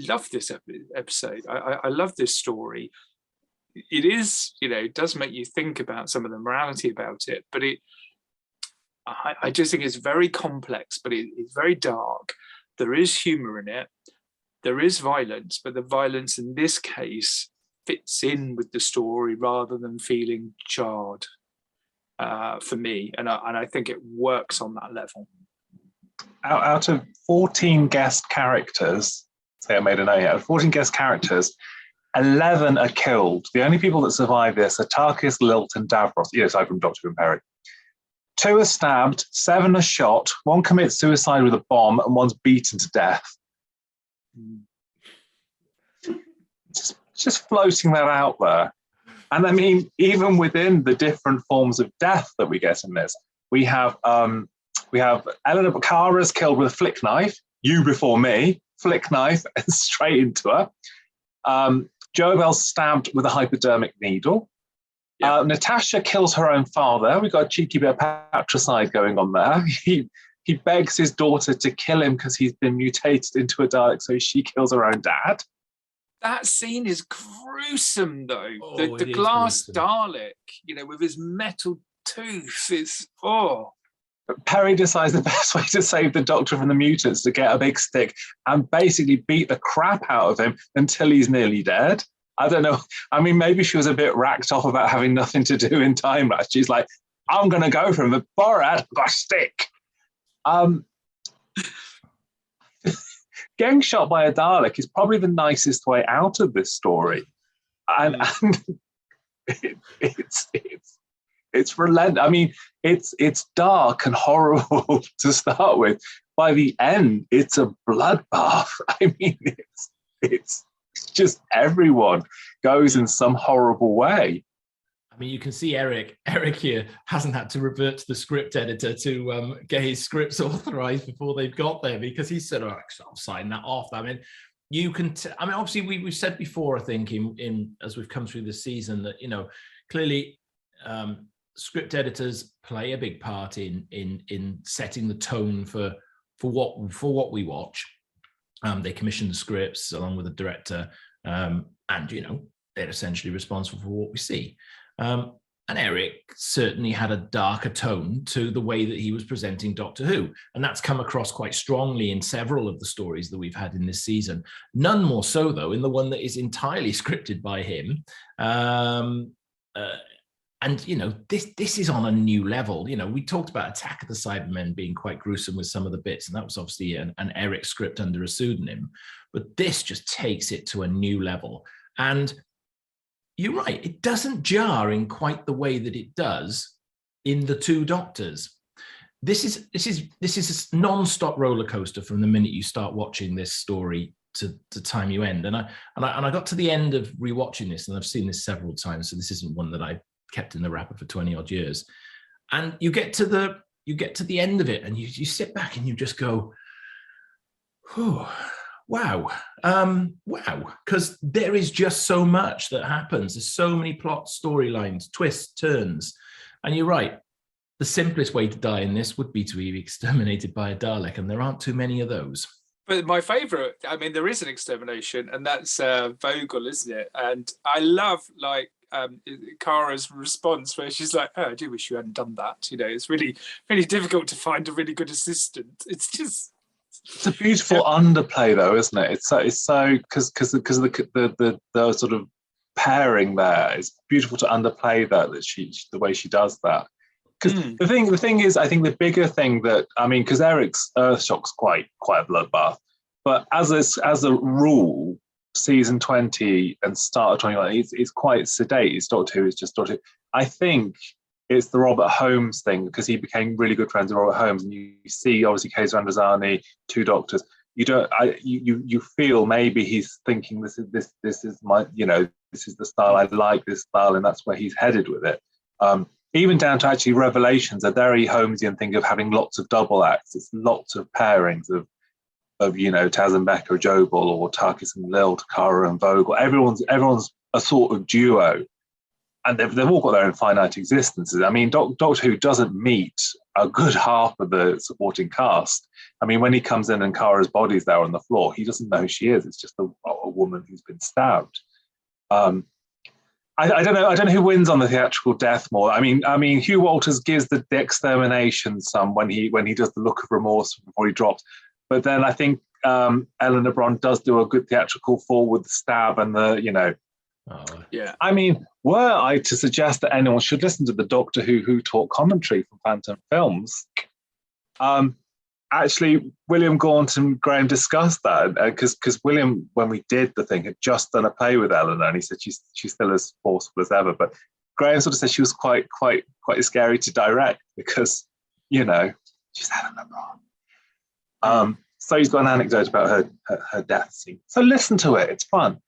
love this episode. I love this story. It is, it does make you think about some of the morality about it, but I just think it's very complex, but it's very dark. There is humor in it. There is violence, but the violence in this case fits in with the story rather than feeling jarred for me. And I think it works on that level. Out of 14 guest characters, say I made a note here, 14 guest characters, 11 are killed. The only people that survive this are Tarkis, Lilt, and Davros, aside from Doctor and Peri. 2 are stabbed, 7 are shot, 1 commits suicide with a bomb, and 1's beaten to death. Just floating that out there. And I mean, even within the different forms of death that we get in this, we have Eleanor Bakara's killed with a flick knife, you before me, flick knife, and straight into her. Jobel's stabbed with a hypodermic needle. Yep. Natasha kills her own father. We've got a cheeky bit of patricide going on there. He begs his daughter to kill him because he's been mutated into a Dalek, so she kills her own dad. That scene is gruesome, though. The glass gruesome. Dalek, with his metal tooth, is Peri decides the best way to save the Doctor from the mutants to get a big stick and basically beat the crap out of him until he's nearly dead. I don't know. I mean, maybe she was a bit racked off about having nothing to do in Timelash. She's like, I'm going to go for him, but Borat got a stick. Getting shot by a Dalek is probably the nicest way out of this story. And it's relentless. I mean, it's dark and horrible to start with. By the end, it's a bloodbath. I mean, it's just everyone goes in some horrible way. I mean, you can see Eric here hasn't had to revert to the script editor to get his scripts authorized before they've got there, because he said, I'll sign that off. I mean, you can, obviously we've said before, I think in as we've come through this season that, clearly script editors play a big part in setting the tone for what we watch. They commission the scripts along with the director, and they're essentially responsible for what we see. And Eric certainly had a darker tone to the way that he was presenting Doctor Who, and that's come across quite strongly in several of the stories that we've had in this season. None more so, though, in the one that is entirely scripted by him. you know, this is on a new level. You know, we talked about Attack of the Cybermen being quite gruesome with some of the bits, and that was obviously an Eric script under a pseudonym, but this just takes it to a new level. And you're right, it doesn't jar in quite the way that it does in The Two Doctors. This is a non-stop roller coaster from the minute you start watching this story to the time you end. And I got to the end of rewatching this, and I've seen this several times, so this isn't one that I kept in the wrapper for 20 odd years. And you get to the end of it, and you sit back and you just go, oh, wow, because there is just so much that happens. There's so many plot storylines, twists, turns, and you're right. The simplest way to die in this would be to be exterminated by a Dalek, and there aren't too many of those. But my favourite, I mean, there is an extermination, and that's Vogel, isn't it? And I love, like, Kara's response where she's like, oh, I do wish you hadn't done that. You know, it's really, really difficult to find a really good assistant. It's just... It's a beautiful underplay, though, isn't it? It's so because the sort of pairing there is beautiful to underplay that she the way she does that. Because the thing is, I think the bigger thing that, I mean, because Eric's Earthshock's quite a bloodbath, but as a rule, season 20 and start of 21, it's quite sedate. It's Doctor Who. It's just Doctor Who. I think it's the Robert Holmes thing, because he became really good friends with Robert Holmes, and you see obviously Kaiser Androzani, Two Doctors. You feel maybe he's thinking this is my, you know, this is the style I like, this style, and that's where he's headed with it. Even down to actually Revelations, a very Holmesian thing of having lots of double acts. It's lots of pairings of you know, Taz and Becca, Jobel, or Tarkis and Lil, Takara and Vogel. Everyone's a sort of duo, and they've all got their own finite existences. I mean, Doctor Who doesn't meet a good half of the supporting cast. I mean, when he comes in and Kara's body's there on the floor, he doesn't know who she is. It's just a woman who's been stabbed. I don't know who wins on the theatrical death more. I mean, Hugh Walters gives the extermination some when he does the look of remorse before he drops, but then I think Eleanor Bron does do a good theatrical fall with the stab and the, you know. Yeah. I mean, were I to suggest that anyone should listen to the Doctor Who Talk commentary from Phantom Films, actually, William Gaunt and Graham discussed that, because William, when we did the thing, had just done a play with Eleanor, and he said she's still as forceful as ever. But Graham sort of said she was quite scary to direct, because, you know, she's Eleanor Bron. So he's got an anecdote about her death scene. So listen to it; it's fun.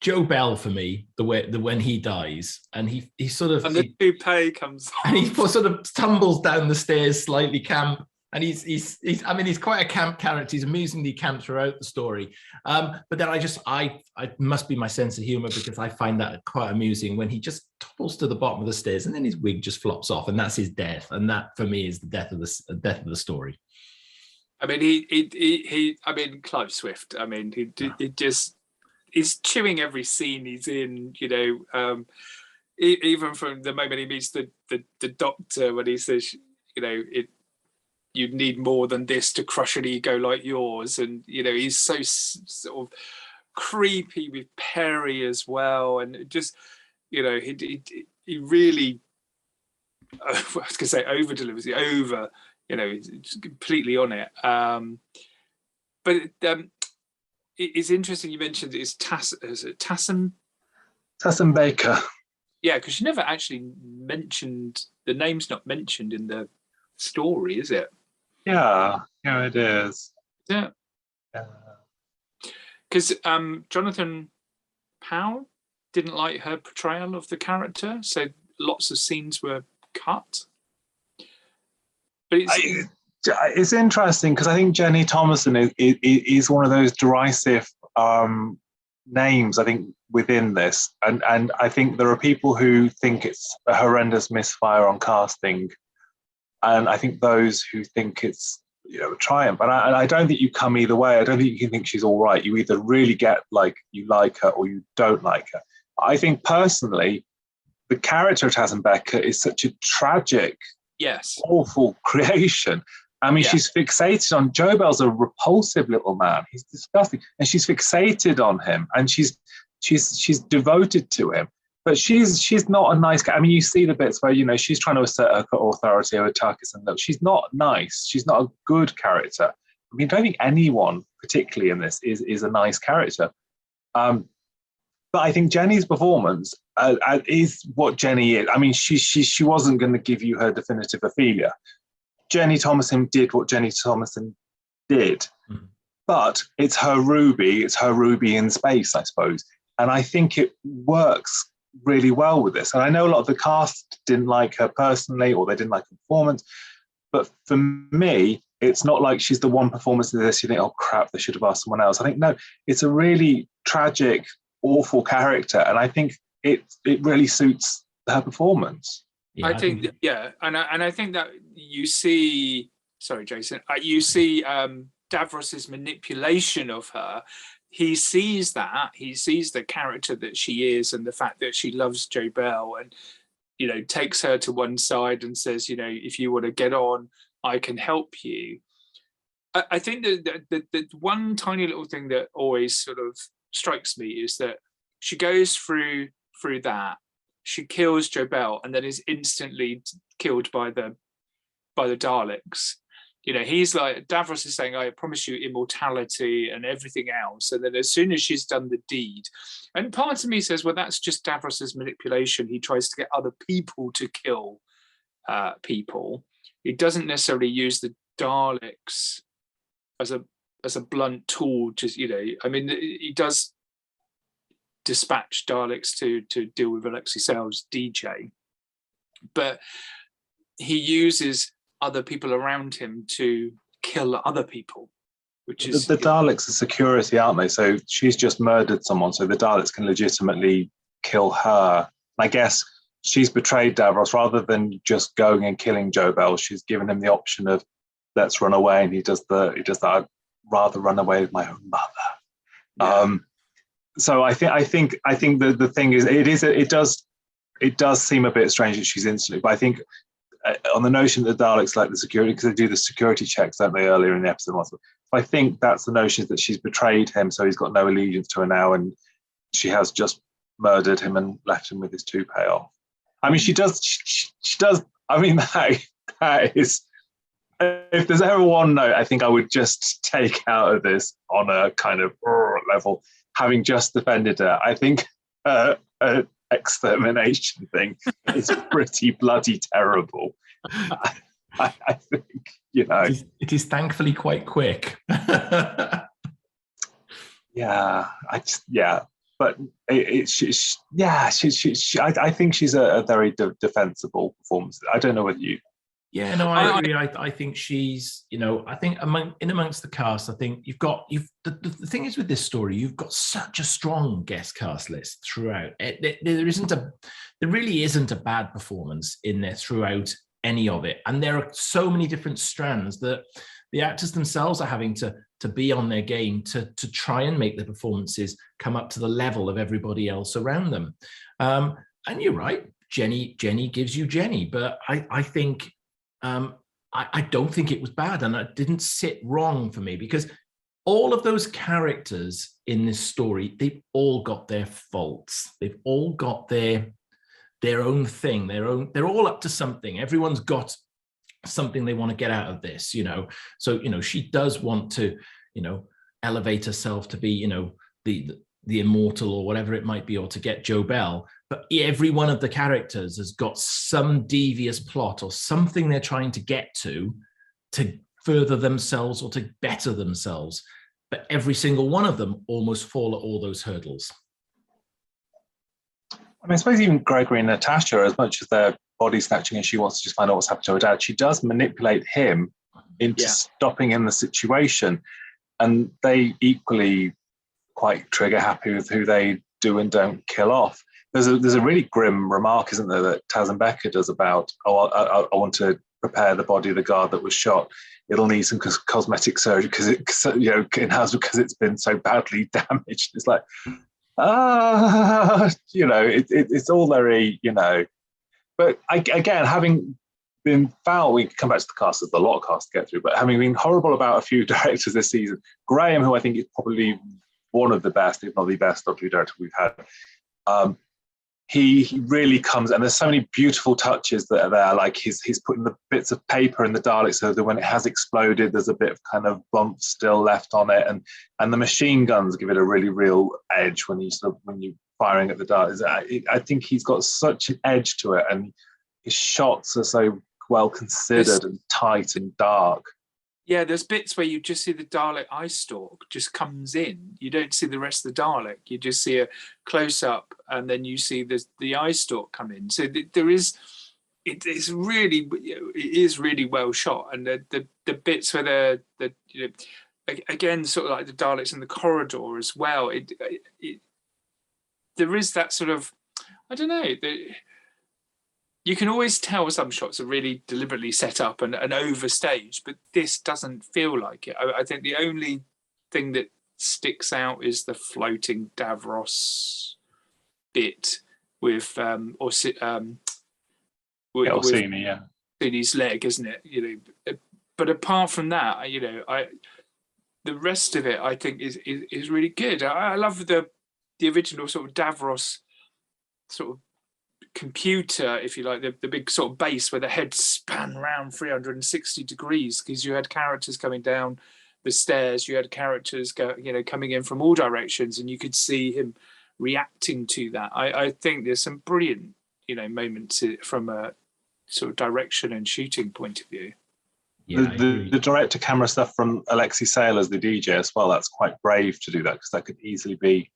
Joe Bell for me, when he dies, and he sort of, and the toupee comes on, and he sort of tumbles down the stairs slightly camp. And he's quite a camp character. He's amusingly camp throughout the story. But then I must be my sense of humor, because I find that quite amusing when he just topples to the bottom of the stairs and then his wig just flops off, and that's his death. And that for me is the death of the story. I mean, Clive Swift. I mean, he's chewing every scene he's in. You know, even from the moment he meets the Doctor, when he says, you know, you'd need more than this to crush an ego like yours. And, you know, he's so sort of creepy with Peri as well. And just, you know, he really, I was going to say over delivers, you know, he's completely on it. But it's interesting you mentioned it's Tassam Baker. Yeah, because you never actually mentioned, the name's not mentioned in the story, is it? Yeah, it is. Yeah. Because Jonathan Powell didn't like her portrayal of the character, so lots of scenes were cut. But it's interesting, because I think Jenny Thomason is one of those derisive names, I think, within this. And I think there are people who think it's a horrendous misfire on casting, and I think those who think it's, you know, a triumph. And I don't think you come either way. I don't think you can think she's all right. You either really get, like, you like her, or you don't like her. I think personally, the character of Tassam Becker is such a tragic, awful creation. I mean, she's fixated on, Joe Bell's a repulsive little man. He's disgusting. And she's fixated on him, and she's devoted to him. But she's not a nice. I mean, you see the bits where, you know, she's trying to assert her authority over Tarkus, and look, she's not nice. She's not a good character. I mean, I don't think anyone, particularly in this, is a nice character. But I think Jenny's performance is what Jenny is. I mean, she wasn't going to give you her definitive Ophelia. Jenny Thomason did what Jenny Thomason did, but it's her Ruby. It's her Ruby in space, I suppose, and I think it works really well with this. And I know a lot of the cast didn't like her personally, or they didn't like her performance, but for me, it's not like she's the one performance of this you think, oh crap, they should have asked someone else. I think no, it's a really tragic, awful character, and I think it really suits her performance. Yeah, I think and I think that you see, sorry Jason, you see Davros's manipulation of her. He sees the character that she is, and the fact that she loves Jo-Bell, and, you know, takes her to one side and says, you know, if you want to get on, I can help you. I think that the one tiny little thing that always sort of strikes me is that she goes through that, she kills Jo-Bell, and then is instantly killed by the Daleks. You know, he's like, Davros is saying, I promise you immortality and everything else. And then as soon as she's done the deed, and part of me says, well, that's just Davros's manipulation. He tries to get other people to kill people. He doesn't necessarily use the Daleks as a blunt tool. Just, you know, I mean, he does dispatch Daleks to deal with Alexei Sayle's DJ, but he uses other people around him to kill other people, which is the Daleks are security, aren't they? So she's just murdered someone, so the Daleks can legitimately kill her. I guess she's betrayed Davros. Rather than just going and killing Jo-Bell, she's given him the option of let's run away, and he does that. I'd rather run away with my own mother. Yeah. So I think the thing is, it does seem a bit strange that she's instantly, but I think on the notion that the Daleks like the security, because they do the security checks, don't they, earlier in the episode. I think that's the notion that she's betrayed him, so he's got no allegiance to her now, and she has just murdered him and left him with his toupee off. I mean, she does. I mean, that is. If there's ever one note, I think I would just take out of this on a kind of level, having just defended her. I think extermination thing is pretty bloody terrible. I think, you know, it is thankfully quite quick. But I think she's a very defensible performance. I don't know whether you. Yeah, no, I agree. I think she's, you know, I think amongst the cast, I think the thing is with this story, you've got such a strong guest cast list throughout. There really isn't a bad performance in there throughout any of it. And there are so many different strands that the actors themselves are having to be on their game to try and make the performances come up to the level of everybody else around them. And you're right, Jenny gives you Jenny, but I think I don't think it was bad, and it didn't sit wrong for me, because all of those characters in this story, they've all got their faults. They've all got their own thing, they're all up to something. Everyone's got something they want to get out of this, you know. So, you know, she does want to, you know, elevate herself to be, you know, the immortal or whatever it might be, or to get Jo-Bell. But every one of the characters has got some devious plot or something they're trying to get to further themselves or to better themselves. But every single one of them almost fall at all those hurdles. I mean, I suppose even Gregory and Natasha, as much as they're body snatching and she wants to just find out what's happened to her dad, she does manipulate him into stopping in the situation. And they equally quite trigger happy with who they do and don't kill off. There's a really grim remark, isn't there, that Taz and Becca does about, I want to prepare the body of the guard that was shot. It'll need some cosmetic surgery because it's been so badly damaged. It's like, you know, it's all very, you know. But again, having been foul, we can come back to the cast. There's a lot of cast to get through, but having been horrible about a few directors this season, Graham, who I think is probably one of the best, if not the best, Doctor Who director we've had, he really comes, and there's so many beautiful touches that are there. Like he's putting the bits of paper in the Dalek so that when it has exploded, there's a bit of kind of bump still left on it, and the machine guns give it a really real edge when you're firing at the Daleks. I think he's got such an edge to it, and his shots are so well considered and tight and dark. Yeah, there's bits where you just see the Dalek eye stalk just comes in. You don't see the rest of the Dalek. You just see a close up, and then you see the eye stalk come in. So there is, it is really well shot, and the bits where the again sort of like the Daleks in the corridor as well. There is that sort of, I don't know. You can always tell some shots are really deliberately set up and overstaged, but this doesn't feel like it. I think the only thing that sticks out is the floating Davros bit with Orsini's leg, isn't it? But apart from that, the rest of it I think is really good. I love the original sort of Davros sort of computer, if you like, the big sort of base where the head span around 360 degrees, because you had characters coming down the stairs, you had characters coming in from all directions, and you could see him reacting to that. I think there's some brilliant moments from a sort of direction and shooting point of view. Yeah, the director camera stuff from Alexei Sayle as the DJ as well, that's quite brave to do that, because that could easily be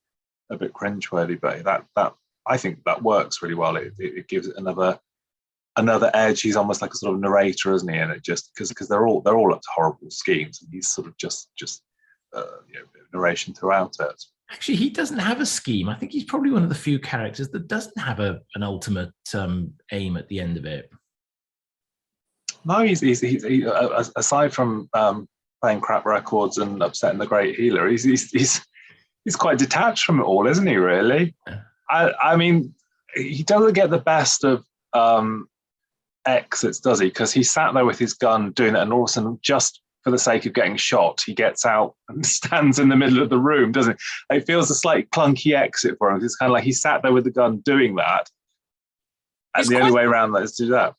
a bit cringeworthy, but that I think that works really well. It gives it another edge. He's almost like a sort of narrator, isn't he? And it just because they're all up to horrible schemes, and he's sort of just narration throughout it. Actually, he doesn't have a scheme. I think he's probably one of the few characters that doesn't have an ultimate aim at the end of it. No, he's aside from playing crap records and upsetting the great healer, he's quite detached from it all, isn't he? Really. Yeah. I mean, he doesn't get the best of exits, does he? Because he sat there with his gun doing it, and all of a sudden, just for the sake of getting shot, he gets out and stands in the middle of the room, doesn't it? It feels a slightly clunky exit for him. It's kind of like he sat there with the gun doing that, and the only way around that is to do that.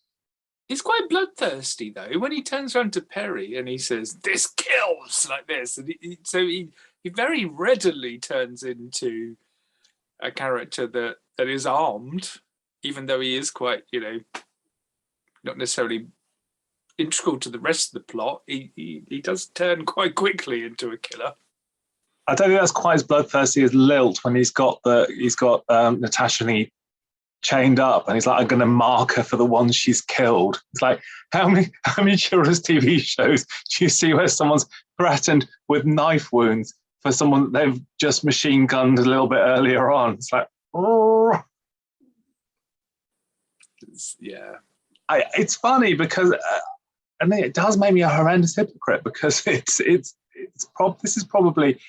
He's quite bloodthirsty, though, when he turns around to Peri and he says, "This kills," like this. And he very readily turns into a character that is armed, even though he is quite, not necessarily integral to the rest of the plot. He does turn quite quickly into a killer. I don't think that's quite as bloodthirsty as Lilt when he's got Natasha and he chained up, and he's like, "I'm going to mark her for the ones she's killed." It's like, how many children's TV shows do you see where someone's threatened with knife wounds for someone they've just machine gunned a little bit earlier on? It's like, oh. Yeah. It's funny because, and it does make me a horrendous hypocrite, because this is probably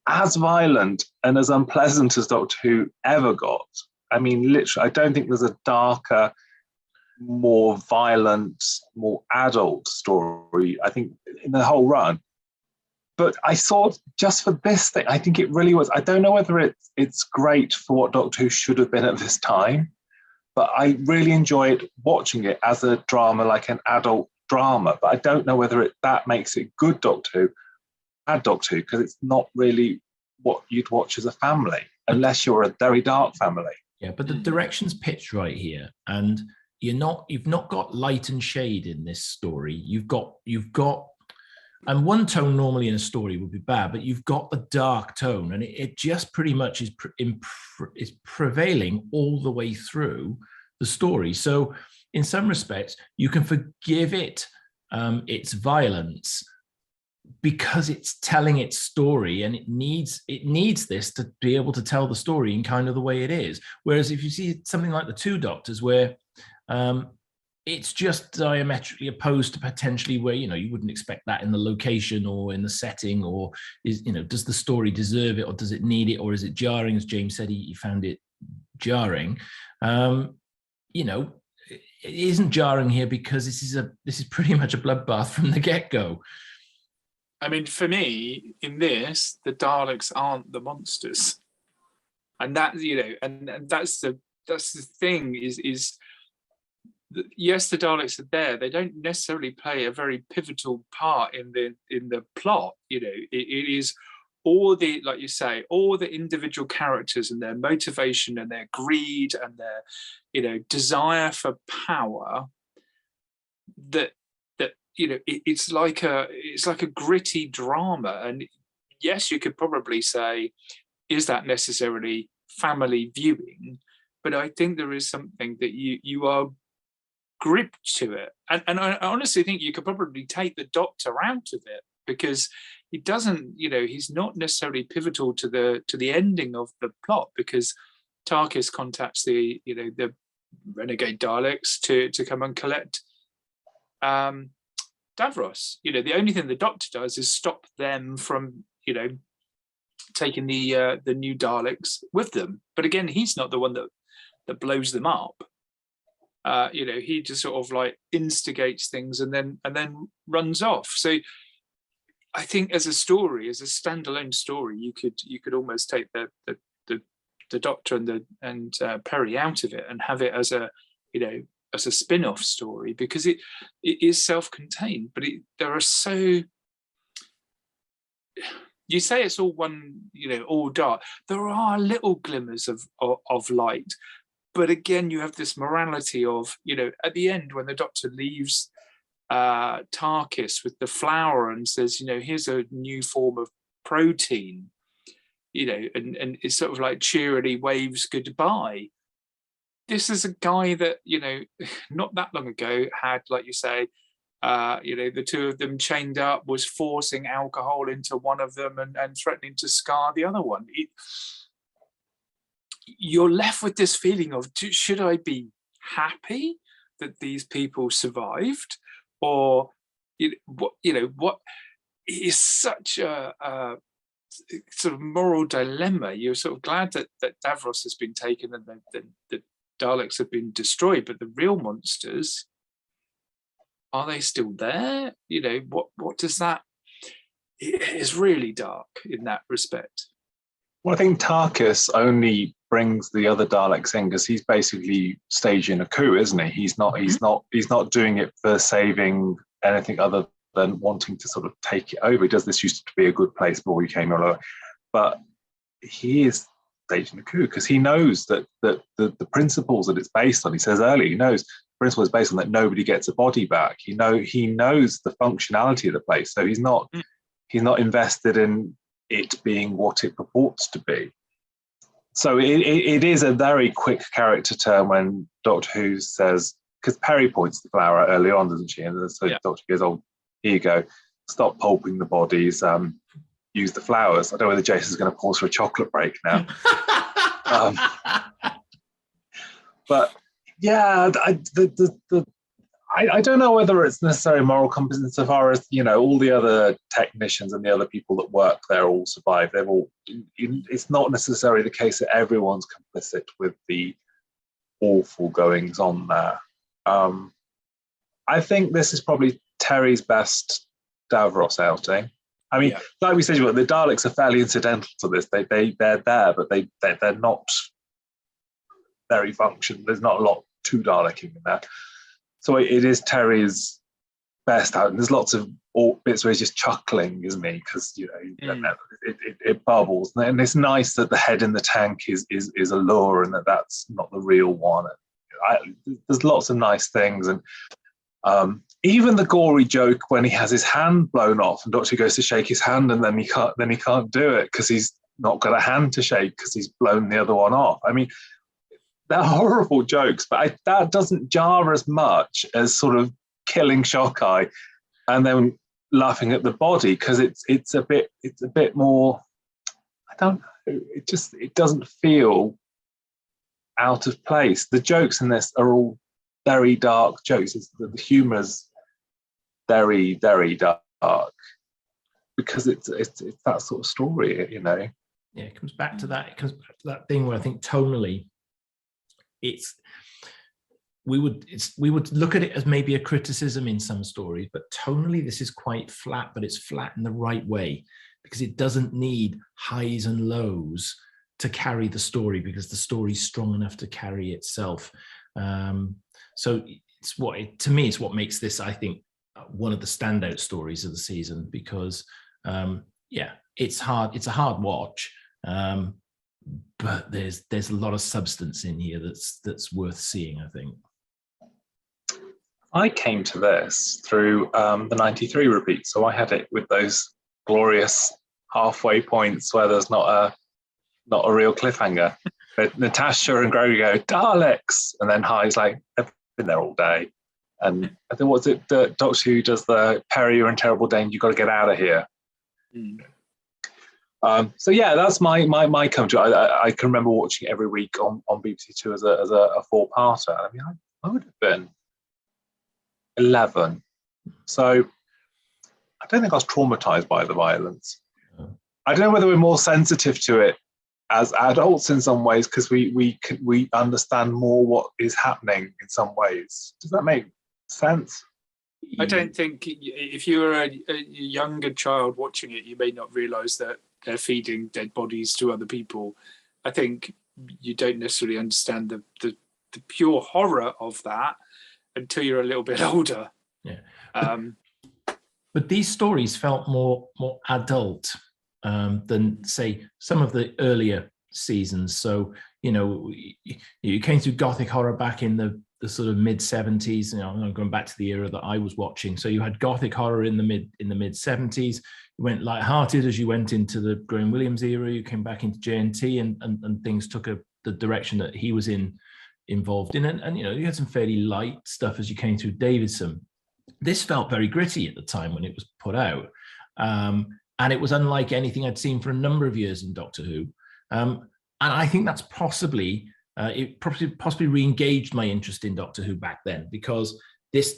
as violent and as unpleasant as Doctor Who ever got. I mean, literally, I don't think there's a darker, more violent, more adult story, I think, in the whole run. But I thought, just for this thing, I think it really was. I don't know whether it's great for what Doctor Who should have been at this time, but I really enjoyed watching it as a drama, like an adult drama. But I don't know whether that makes it good Doctor Who, bad Doctor Who, because it's not really what you'd watch as a family, unless you're a very dark family. Yeah, but the direction's pitched right here, and you've not got light and shade in this story. You've got, and one tone normally in a story would be bad, but you've got the dark tone, and it just pretty much is prevailing all the way through the story. So in some respects, you can forgive it its violence, because it's telling its story, and it needs this to be able to tell the story in kind of the way it is. Whereas if you see something like the Two Doctors, where it's just diametrically opposed to potentially where, you wouldn't expect that in the location or in the setting, or does the story deserve it, or does it need it, or is it jarring? As James said, he found it jarring. It isn't jarring here because this is pretty much a bloodbath from the get-go. I mean, for me, in this, the Daleks aren't the monsters, and that and that's the that's the thing is yes, the Daleks are there. They don't necessarily play a very pivotal part in the plot. You know, it is all the, like you say, all the individual characters and their motivation and their greed and their, you know, desire for power. That you know, it's like a gritty drama. And yes, you could probably say, is that necessarily family viewing? But I think there is something that you are gripped to it, and I honestly think you could probably take the Doctor out of it, because he doesn't, you know, he's not necessarily pivotal to the ending of the plot, because Tarkis contacts the, you know, the renegade Daleks to come and collect Davros. You know, the only thing the Doctor does is stop them from, you know, taking the new Daleks with them. But again, he's not the one that blows them up. You know, he just sort of like instigates things and then runs off. So I think as a story, as a standalone story, you could almost take the Doctor and Peri out of it and have it as a, you know, as a spin-off story, because it is self-contained. But there are so, you say it's all one, you know, all dark. There are little glimmers of light. But again, you have this morality of, you know, at the end when the Doctor leaves Tarkis with the flower and says, you know, here's a new form of protein, you know, and it's sort of like cheerily waves goodbye. This is a guy that, you know, not that long ago had, like you say, you know, the two of them chained up, was forcing alcohol into one of them and threatening to scar the other one. You're left with this feeling of, should I be happy that these people survived, or what is such a sort of moral dilemma? You're sort of glad that Davros has been taken and the Daleks have been destroyed, but the real monsters, are they still there? You know, what does that? It is really dark in that respect. Well, I think Tarkis only brings the other Daleks in because he's basically staging a coup, isn't he? He's not doing it for saving anything other than wanting to sort of take it over. He does this used to be a good place before he came along, but he is staging a coup because he knows that the principles that it's based on. He says earlier, he knows the principle is based on that nobody gets a body back. He knows the functionality of the place, so he's not invested in it being what it purports to be. So it is a very quick character turn when Doctor Who says, because Peri points the flower out early on, doesn't she? And so Doctor goes, oh, here you go, stop pulping the bodies, use the flowers. I don't know whether Jason's going to pause for a chocolate break now. But yeah, I don't know whether it's necessarily moral compass insofar as, you know, all the other technicians and the other people that work there all survive. They've all. It's not necessarily the case that everyone's complicit with the awful goings on there. I think this is probably Terry's best Davros outing. I mean, like we said, the Daleks are fairly incidental to this. They're there, but they're not very functional. There's not a lot to Daleking in that. So it is Terry's best out. And there's lots of bits where he's just chuckling, isn't he? Because, you know, it bubbles. And it's nice that the head in the tank is a lure and that's not the real one. There's lots of nice things. And even the gory joke when he has his hand blown off and Doctor goes to shake his hand and then he can't do it because he's not got a hand to shake because he's blown the other one off. I mean, they're horrible jokes, but that doesn't jar as much as sort of killing Shockeye and then laughing at the body, because it's a bit more, I don't know, it doesn't feel out of place. The jokes in this are all very dark jokes. The humour is very, very dark because it's that sort of story, you know. Yeah, it comes back to that. It comes back to that thing where I think tonally, we would look at it as maybe a criticism in some stories, but tonally this is quite flat, but it's flat in the right way because it doesn't need highs and lows to carry the story, because the story's strong enough to carry itself. So to me, it's what makes this, I think, one of the standout stories of the season, because it's hard. It's a hard watch, but there's a lot of substance in here that's worth seeing, I think. I came to this through the 93 repeat, so I had it with those glorious halfway points where there's not a real cliffhanger. Natasha and Gregory go, Daleks, and then High's like, I've been there all day. And I think, what's it, the Doctor Who does the Peri, you're in terrible danger, you've got to get out of here. So yeah, that's my come to. I can remember watching it every week on BBC Two as a four-parter. I mean, I would have been 11, so I don't think I was traumatized by the violence. I don't know whether we're more sensitive to it as adults in some ways, because we understand more what is happening in some ways. Does that make sense? I don't think if you were a younger child watching it, you may not realise that they're feeding dead bodies to other people. I think you don't necessarily understand the pure horror of that until you're a little bit older. Yeah. But these stories felt more adult than, say, some of the earlier seasons. So, you came through Gothic horror back in the sort of mid 70s. I'm going back to the era that I was watching. So you had Gothic horror in the mid 70s. You went lighthearted as you went into the Graham Williams era. You came back into JNT, and things took the direction that he was involved in. And you had some fairly light stuff as you came through Davidson. This felt very gritty at the time when it was put out. And it was unlike anything I'd seen for a number of years in Doctor Who. And I think that's possibly re-engaged my interest in Doctor Who back then, because this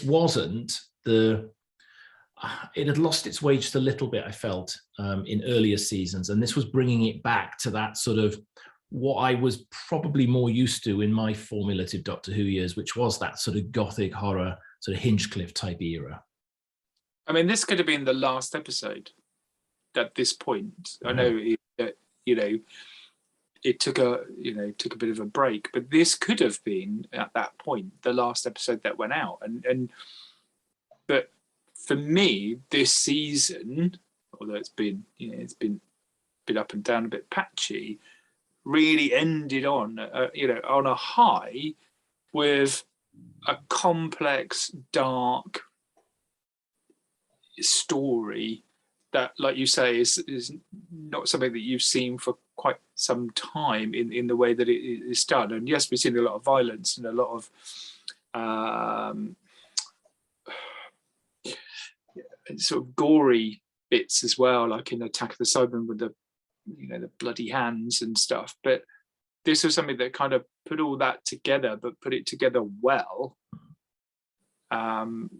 wasn't it had lost its way just a little bit, I felt, in earlier seasons. And this was bringing it back to that sort of what I was probably more used to in my formative Doctor Who years, which was that sort of Gothic horror, sort of Hinchcliffe type era. I mean, this could have been the last episode at this point. I know, it took a bit of a break, but this could have been at that point the last episode that went out. But for me, this season, although it's been up and down, a bit patchy, really ended on a high with a complex, dark story that, like you say, is not something that you've seen for quite some time in the way that it is done. And yes, we've seen a lot of violence and a lot of sort of gory bits as well, like in Attack of the Cybermen with the bloody hands and stuff. But this was something that kind of put all that together, but put it together well, and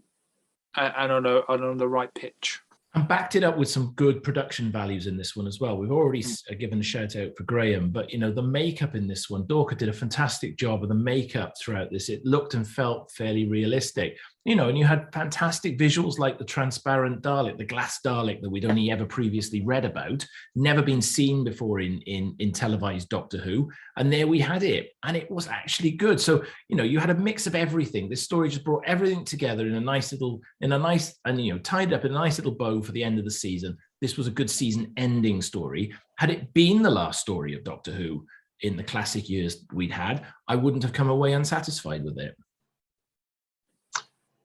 on the right pitch. And backed it up with some good production values in this one as well. We've already given a shout out for Graham, but the makeup in this one, Dorca did a fantastic job of the makeup throughout this. It looked and felt fairly realistic, and you had fantastic visuals like the transparent Dalek, the glass Dalek that we'd only ever previously read about, never been seen before in televised Doctor Who. And there we had it, and it was actually good. So, you had a mix of everything. This story just brought everything together in a nice tied up in a nice little bow for the end of the season. This was a good season ending story. Had it been the last story of Doctor Who in the classic years we'd had, I wouldn't have come away unsatisfied with it.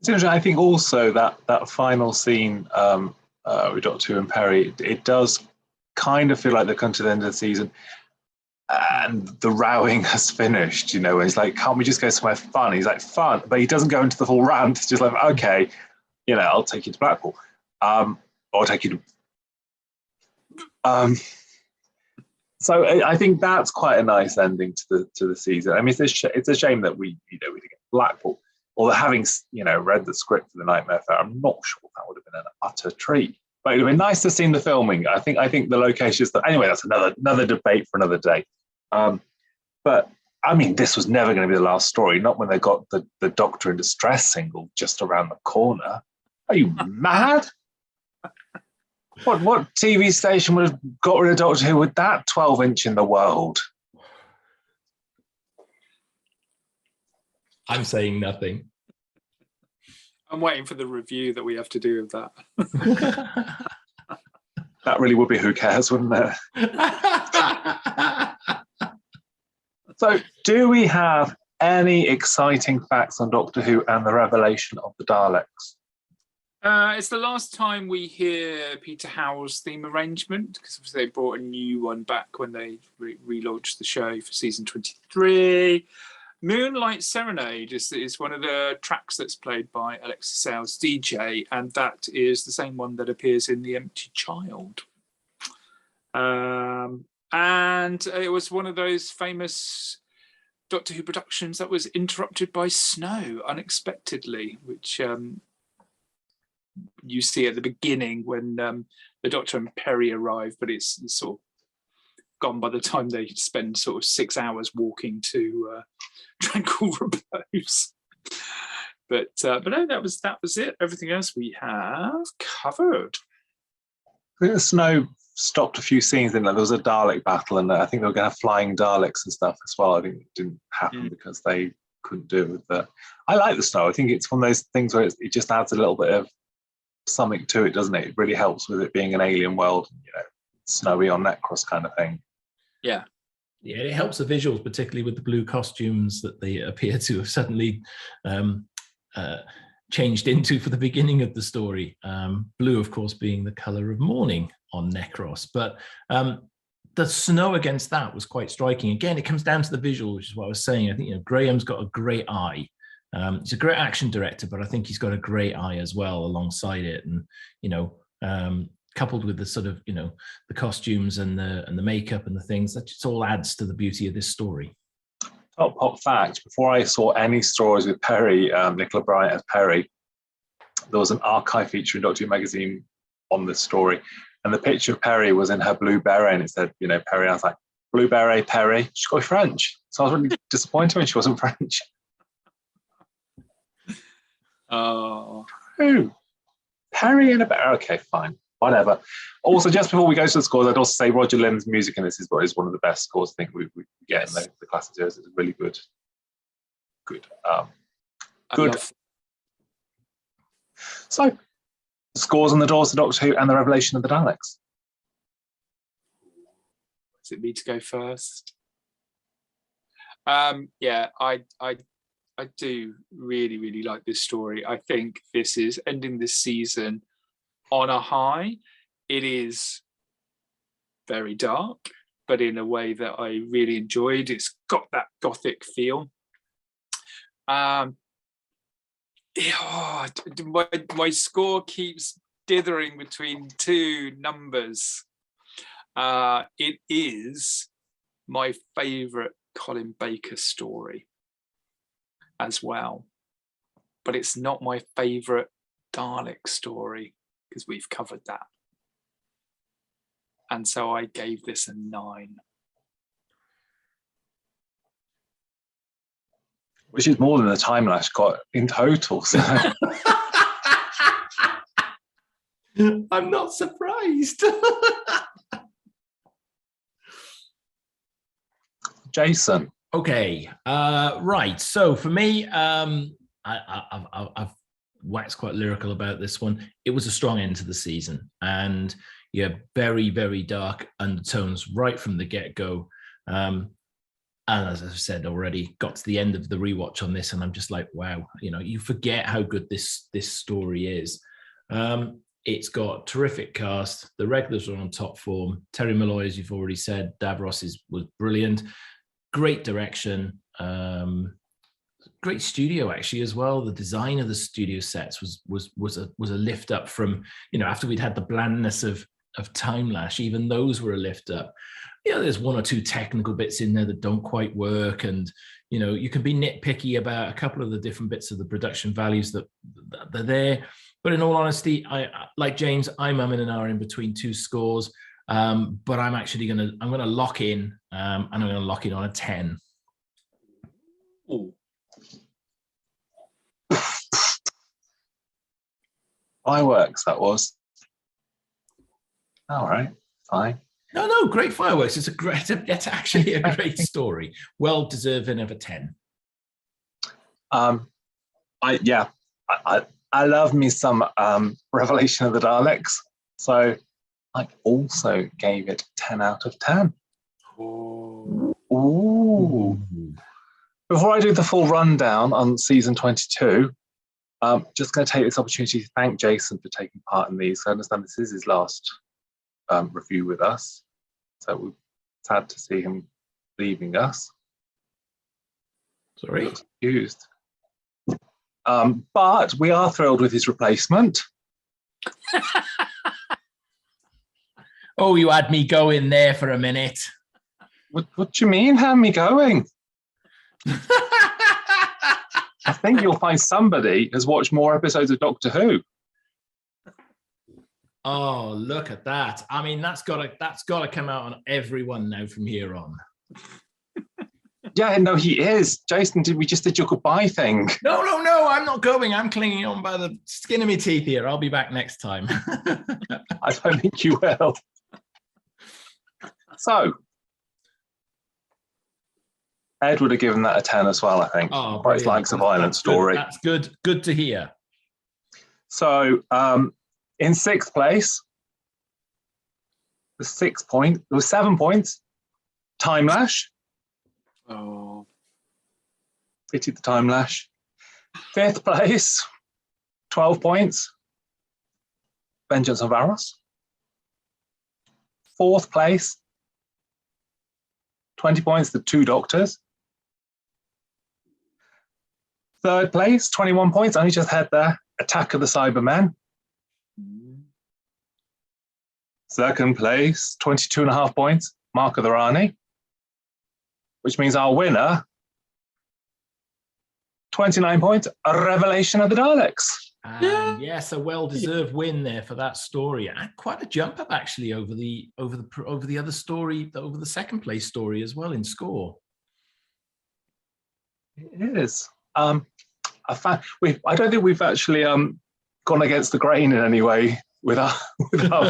I think also that final scene with Doctor Who and Peri, it does kind of feel like they've come to the end of the season and the rowing has finished, and he's like, can't we just go somewhere fun? He's like, fun, but he doesn't go into the full rant. It's just like, okay, I'll take you to Blackpool. Or I'll take you to... So I think that's quite a nice ending to the season. I mean, it's a shame that we didn't get Blackpool. Although having read the script for The Nightmare Fair, I'm not sure that would have been an utter treat. But it would have been nice to see the filming. I think the locations. Anyway, that's another debate for another day. But I mean, this was never going to be the last story. Not when they got the Doctor in Distress single just around the corner. Are you mad? What TV station would have got rid of Doctor Who with that 12-inch in the world? I'm saying nothing. I'm waiting for the review that we have to do of that. That really would be Who Cares, wouldn't it? So, do we have any exciting facts on Doctor Who and the revelation of the Daleks? It's the last time we hear Peter Howell's theme arrangement, because they brought a new one back when they relaunched the show for season 23. Moonlight Serenade is one of the tracks that's played by Alexis Sales DJ, and that is the same one that appears in The Empty Child. And it was one of those famous Doctor Who productions that was interrupted by snow unexpectedly, which you see at the beginning when the Doctor and Peri arrive, but it's sort of gone by the time they spend sort of 6 hours walking to tranquil repose. But no, that was it. Everything else we have covered. I think the snow stopped a few scenes in there. There was a Dalek battle, and I think they were going to have flying Daleks and stuff as well. I think it didn't happen because they couldn't do it with that. I like the snow. I think it's one of those things where it just adds a little bit of something to it, doesn't it? It really helps with it being an alien world, snowy on Necros kind of thing. Yeah, it helps the visuals, particularly with the blue costumes that they appear to have suddenly changed into for the beginning of the story. Blue, of course, being the color of mourning on Necros, but the snow against that was quite striking. Again, it comes down to the visual, which is what I was saying. I think Graham's got a great eye. He's a great action director, but I think he's got a great eye as well alongside it, and coupled with the sort of the costumes and the makeup and the things, that just all adds to the beauty of this story. Top fact: before I saw any stories with Peri, Nicola Bryant as Peri, there was an archive feature in Doctor Who magazine on this story, and the picture of Peri was in her blue beret, and it said, Peri. I was like, blue beret, Peri. She's got to be French, so I was really disappointed when she wasn't French. Oh, Who? Peri in a beret. Okay, fine. Whatever. Also, just before we go to the scores, I'd also say Roger Linn's music in this is one of the best scores I think we get in the classic series. It's really good. Good. So, scores on the doors to Doctor Who and the revelation of the Daleks. Is it me to go first? Yeah, I do really, really like this story. I think this is ending this season on a high. It is very dark, but in a way that I really enjoyed. It's got that gothic feel. My score keeps dithering between two numbers. It is my favourite Colin Baker story as well, but it's not my favourite Dalek story because we've covered that, and so I gave this a 9, which is more than the Timelash got in total. So. I'm not surprised. Jason. Okay, right. So for me, I've waxed quite lyrical about this one. It was a strong end to the season, and very, very dark undertones right from the get-go. And as I've said already, got to the end of the rewatch on this, and I'm just like, wow, you forget how good this story is. It's got terrific cast. The regulars are on top form. Terry Malloy, as you've already said, Davros was brilliant. Great direction, great studio actually as well. The design of the studio sets was a lift up from after we'd had the blandness of Timelash. Even those were a lift up. There's one or two technical bits in there that don't quite work, and you can be nitpicky about a couple of the different bits of the production values that they're there. But in all honesty, I like James, I'm umming and ahhing between two scores. But I'm actually I'm gonna lock in, and I'm gonna lock in on a 10. Ooh. Fireworks, that was. All right, fine. No, great fireworks. It's actually a great story. Well deserving of a 10. I love me some Revelation of the Daleks. So I also gave it 10 out of 10. Ooh. Before I do the full rundown on season 22, just going to take this opportunity to thank Jason for taking part in these. I understand this is his last review with us. So we're sad to see him leaving us. Sorry. Confused. But we are thrilled with his replacement. Oh, you had me going there for a minute. What do you mean, had me going? I think you'll find somebody has watched more episodes of Doctor Who. Oh, look at that. I mean, that's gotta come out on everyone now from here on. Yeah, no, he is. Jason, we just did your goodbye thing. No, I'm not going. I'm clinging on by the skin of my teeth here. I'll be back next time. I don't think you will. So, Ed would have given that a 10 as well, I think. Oh, quite likes a violent story. That's good. Good to hear. So, in 6th place, there was 7 points. Timelash. Oh. Pity the Timelash. 5th place, 12 points. Vengeance on Davros. 4th place, 20 points, the 2 Doctors. 3rd place, 21 points, only just had the Attack of the Cybermen. 2nd place, 22.5 points, Mark of the Rani. Which means our winner, 29 points, a Revelation of the Daleks. Yes, a well-deserved win there for that story, and quite a jump up actually over the other story, over the 2nd place story as well in score. It is. I don't think we've actually gone against the grain in any way with our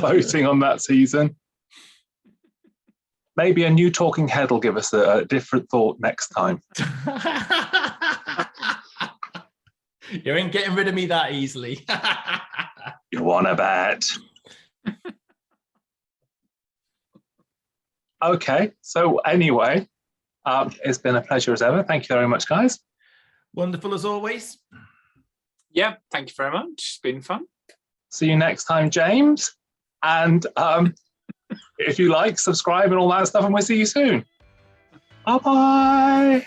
voting on that season. Maybe a new talking head will give us a different thought next time. You ain't getting rid of me that easily. You want to bet? Okay, so anyway, it's been a pleasure as ever. Thank you very much, guys. Wonderful as always. Yeah, thank you very much. It's been fun. See you next time, James. And if you like, subscribe and all that stuff, and we'll see you soon. Bye-bye.